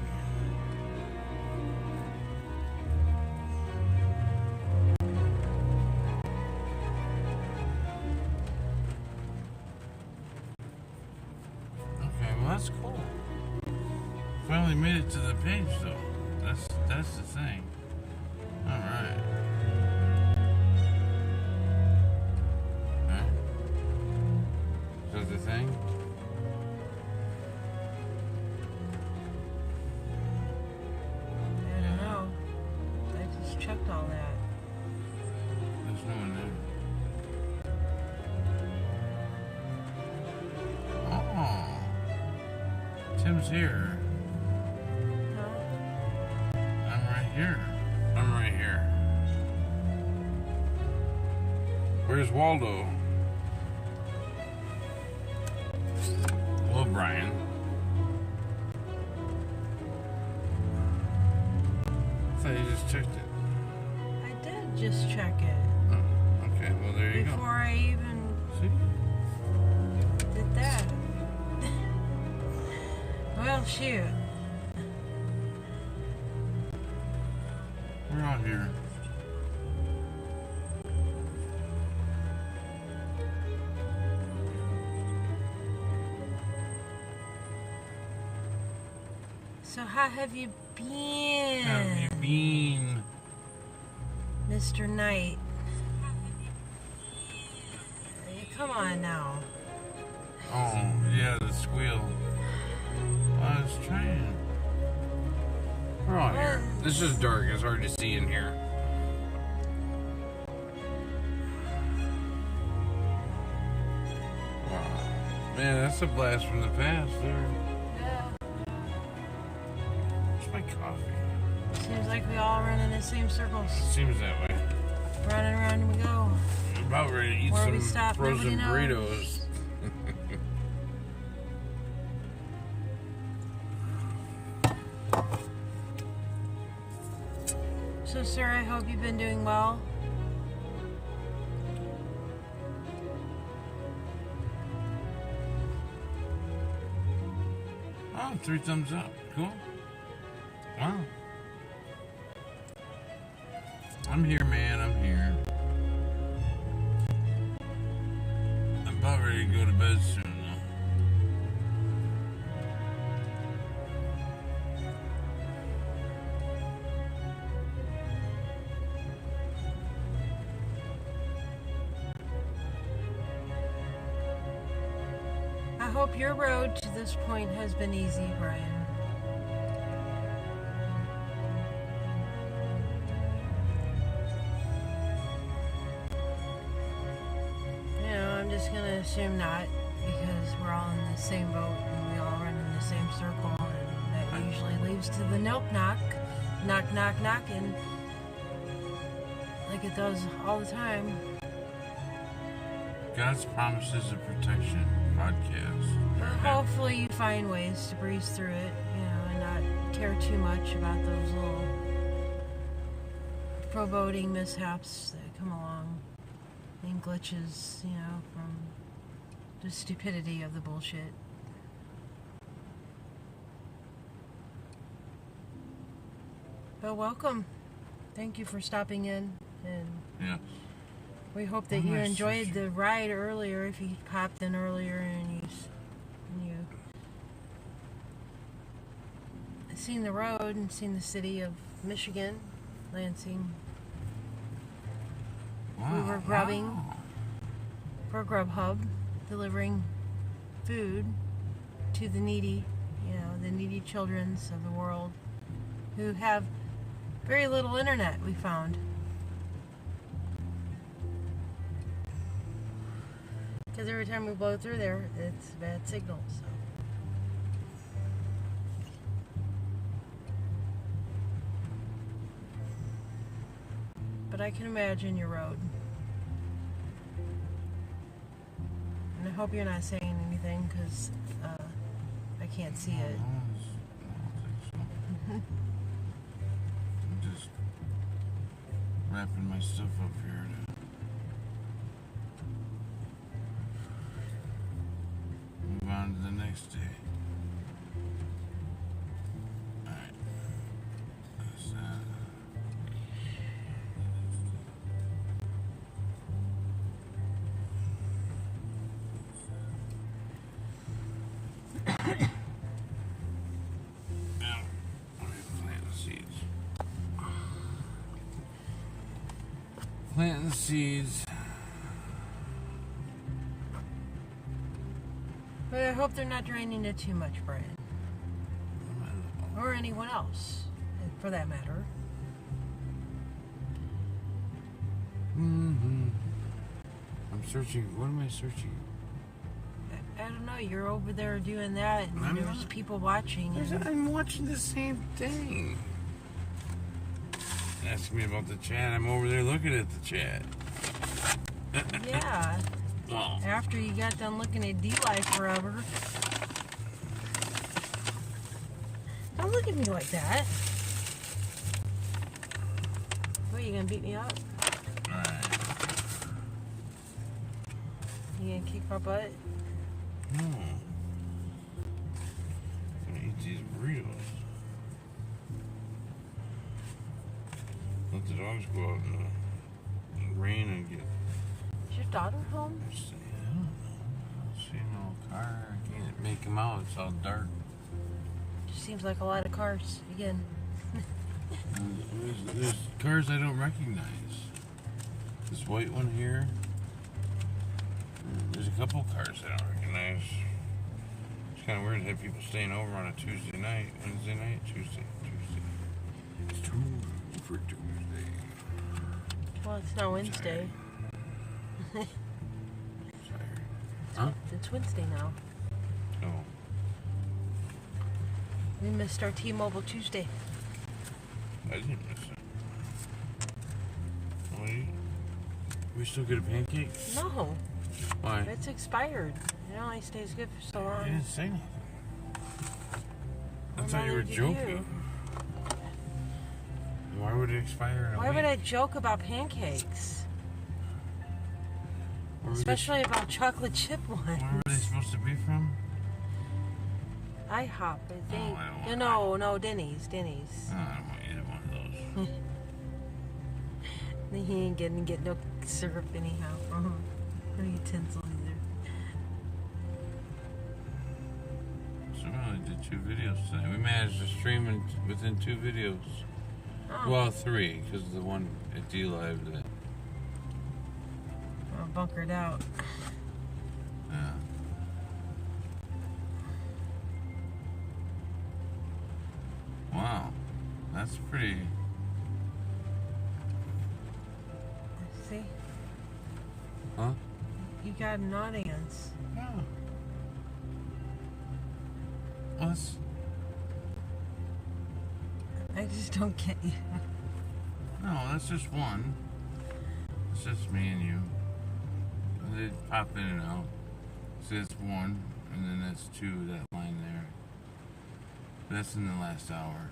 That's cool. Finally made it to the page though. That's the thing. Alright. Huh? Is that the thing? I don't know. I just checked all that. There's no one there. Tim's here. I'm right here. I'm right here. Where's Waldo? Hello, Brian. I thought you just checked it. I did just check it. Oh, okay, well, there you Before I even See? did that. Well, shoot. We're out here. So how have you been? How have you been? Mr. Knight? Come on now. Oh, yeah, the squeal. I was trying. We're on here. This is dark. It's hard to see in here. Wow. Man, that's a blast from the past there. Yeah. Where's my coffee? Seems like we all run in the same circles. Seems that way. Running around we go. I'm about ready to eat Where we some stop, frozen nobody knows. burritos. So, sir, I hope you've been doing well. Oh, 3 thumbs up. Cool. Wow. I'm here, man. I'm here. I'm about ready to go to bed soon, though. I hope your road to this point has been easy, Brian. You know, I'm just gonna assume not, because we're all in the same boat and we all run in the same circle, and that usually leads to the knock, knocking, like it does all the time. God's Promises of Protection podcast. But hopefully you find ways to breeze through it, you know, and not care too much about those little foreboding mishaps that come along and glitches, you know, from the stupidity of the bullshit. But welcome. Thank you for stopping in, and Yeah. we hope that you enjoyed the ride earlier. If you popped in earlier and you seen the road and seen the city of Michigan, Lansing. Wow. We were grubbing Wow. for Grubhub, delivering food to the needy, the needy childrens of the world who have very little internet, we found. Because every time we blow through there, it's a bad signal, so. But I can imagine your road. And I hope you're not saying anything, because I can't see it. No, I don't think so. I'm just wrapping my stuff up here to move on to the next day. Alright. That's that. Now, let me plant the seeds. Planting the seeds. But I hope they're not draining it too much, Brian. Or anyone else, for that matter. Mm-hmm. I'm searching. What am I searching? I don't know, you're over there doing that, and I'm there's not. people watching. And I'm watching the same thing. Asking me about the chat. I'm over there looking at the chat. yeah, Oh. after you got done looking at D-Life forever. Don't look at me like that. What, you gonna beat me up? Alright. You gonna kick my butt? No. I'm gonna eat these burritos. Let the dogs go out in the rain and get. Is your daughter home? I don't know. I don't see no car. I can't make them out. It's all dark. Just seems like a lot of cars again. There's cars I don't recognize. This white one here. There's a couple cars I don't recognize. It's kind of weird to have people staying over on a Tuesday night, Wednesday night, Tuesday. It's too for Tuesday. Well, it's not Wednesday. Tired. Huh? It's Wednesday now. No. We missed our T-Mobile Tuesday. I didn't miss it. Oh, we still get a pancake? No, Why? it's expired. It only stays good for so I long. didn't say nothing. I Well, thought you were neither did joking. you. Why would it expire in a Why week? would I joke about pancakes? Where were Especially about chocolate chip Where ones. were they supposed to be from? IHOP, I think. I don't want No, Denny's. Oh, I don't want either one of those. He ain't gonna get no syrup anyhow. No utensil either. So we only did 2 videos tonight. We managed to stream within 2 videos. Oh, Well, 3, because the one at D-Live that... I'm bunkered out. Yeah. Wow. That's pretty... See? Huh? You got an audience. Yeah. Well, that's... I just don't get you. No, that's just one. It's just me and you. And they pop in and out. So that's 1, and then that's 2, that line there. That's in the last hour.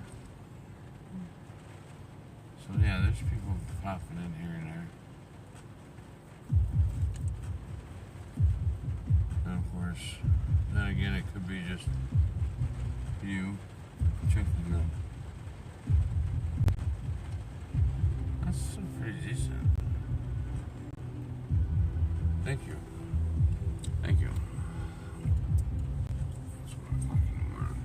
So yeah, there's people popping in here and there. And of course, then again, it could be just you checking them. That's still pretty decent. Thank you. Thank you. It's 1 o'clock in the morning.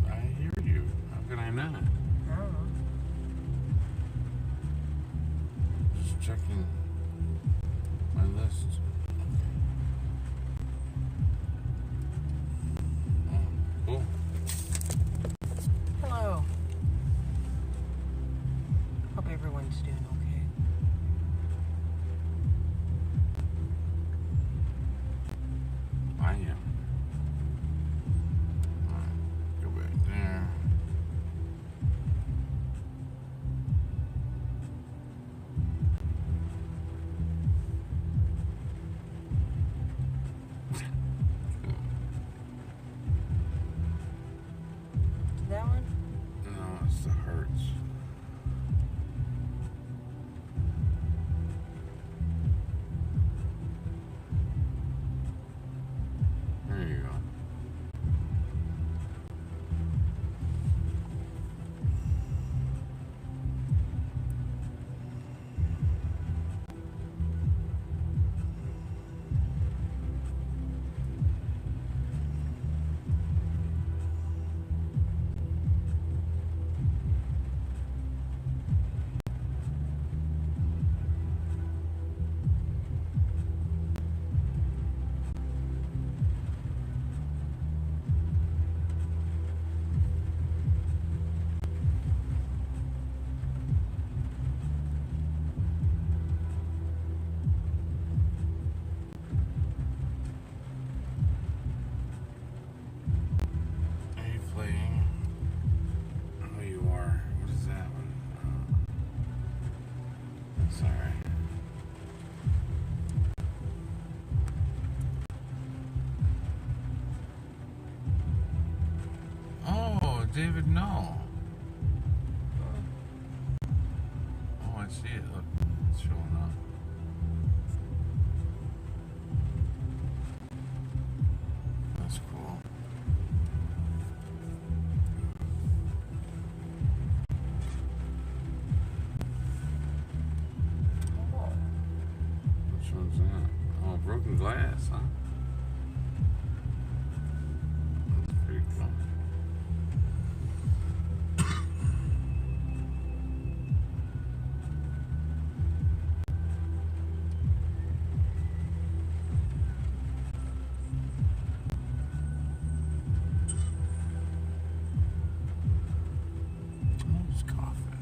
okay? I hear you. How can I not? I don't know. Just checking my list. Oh, cool. Hello. Hope everyone's doing okay. I am. Alright, go back there. That one? No, it's the Hertz. There you go. Are you playing? Oh, you are. What is that one? Sorry. Oh, David, no. Oh, I see it. Look, it's showing up. That's cool. Which one's that? Oh, broken glass, huh? That's pretty cool. Who's coughing?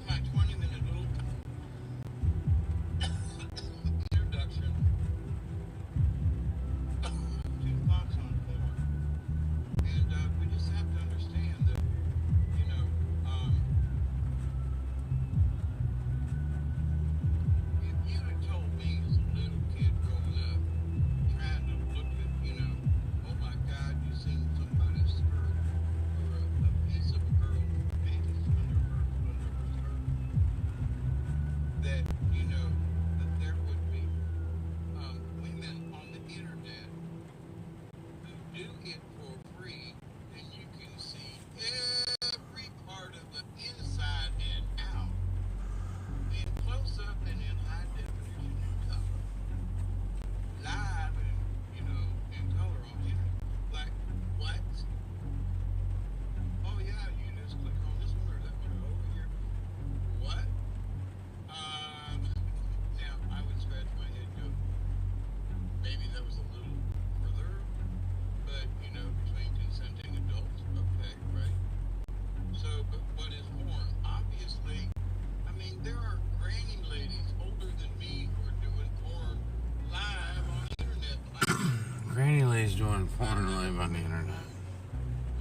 My 20-minute little introduction to thoughts on porn. And we just have to understand that, you know, if you had told me as a little kid growing up, trying to look at, you know, oh my God, you seen somebody's skirt or a piece of a girl's panties under her skirt, that, you know, that there would be women on the internet who do it for free, and you can see every part of the inside and out in close up and in high definition and color, live and, you know, in color on the internet. Like, what? Oh yeah, you just click on this one or that one over here. What? Now I would scratch my head and go, maybe that was a little further, but you know, between consenting adults, okay, right? So, but what is porn? Obviously, I mean, there are granny ladies older than me who are doing porn live on the internet, like Granny Lay's doing porn live on the internet.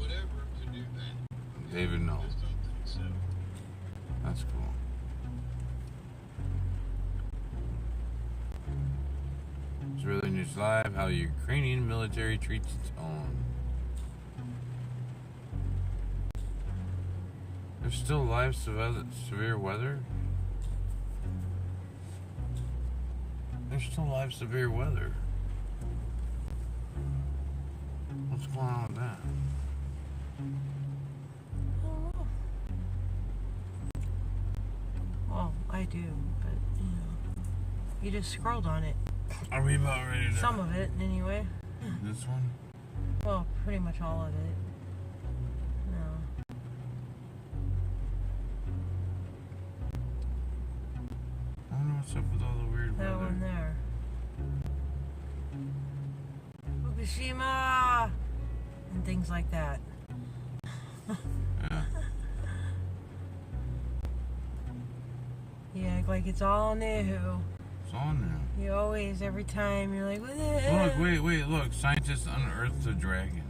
whatever to do that. David, no. I just don't think so. That's cool. Israeli News Live, how Ukrainian military treats its own. There's still live severe weather? There's still live severe weather. What's going on with that? Well, I do, but you know, you just scrolled on it. Are we about ready to... Some of it, anyway. This one? Well, pretty much all of it. No. I don't know what's up with all the weird That weather. one there. Fukushima! And things like that. Yeah. You act like it's all new. It's on now. You always, every time, you're like, what the hell? Look, wait, look. Scientists unearthed a dragon.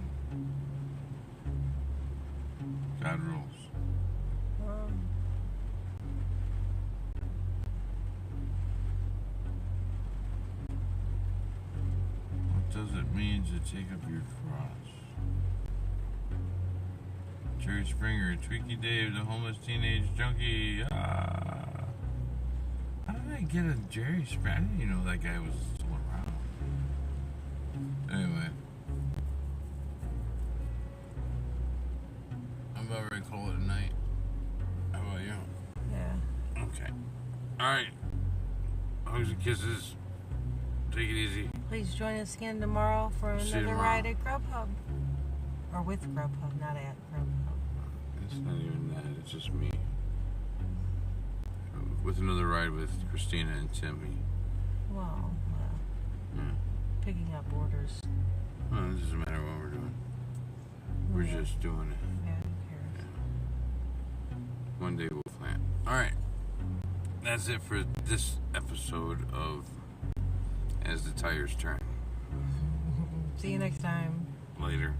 God rules. What does it mean to take up your cross? Jerry Springer, Tweaky Dave, the homeless teenage junkie. How did I get a Jerry Springer? I didn't even know that guy was still around. Anyway. I'm about ready to call it a night. How about you? Yeah. Okay. Alright. Hugs and kisses. Take it easy. Please join us again tomorrow for See you another tomorrow. ride at Grubhub. Or with Grubhub, not at Grubhub. It's not even that. It's just me. With another ride with Christina and Timmy. Well, Yeah. picking up orders. Well, it doesn't matter what we're doing. We're just doing it. Yeah, who cares? One day we'll plan. Alright. That's it for this episode of As the Tires Turn. See you next time. Later.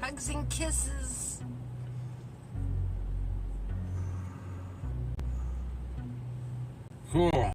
Hugs and kisses. Cool.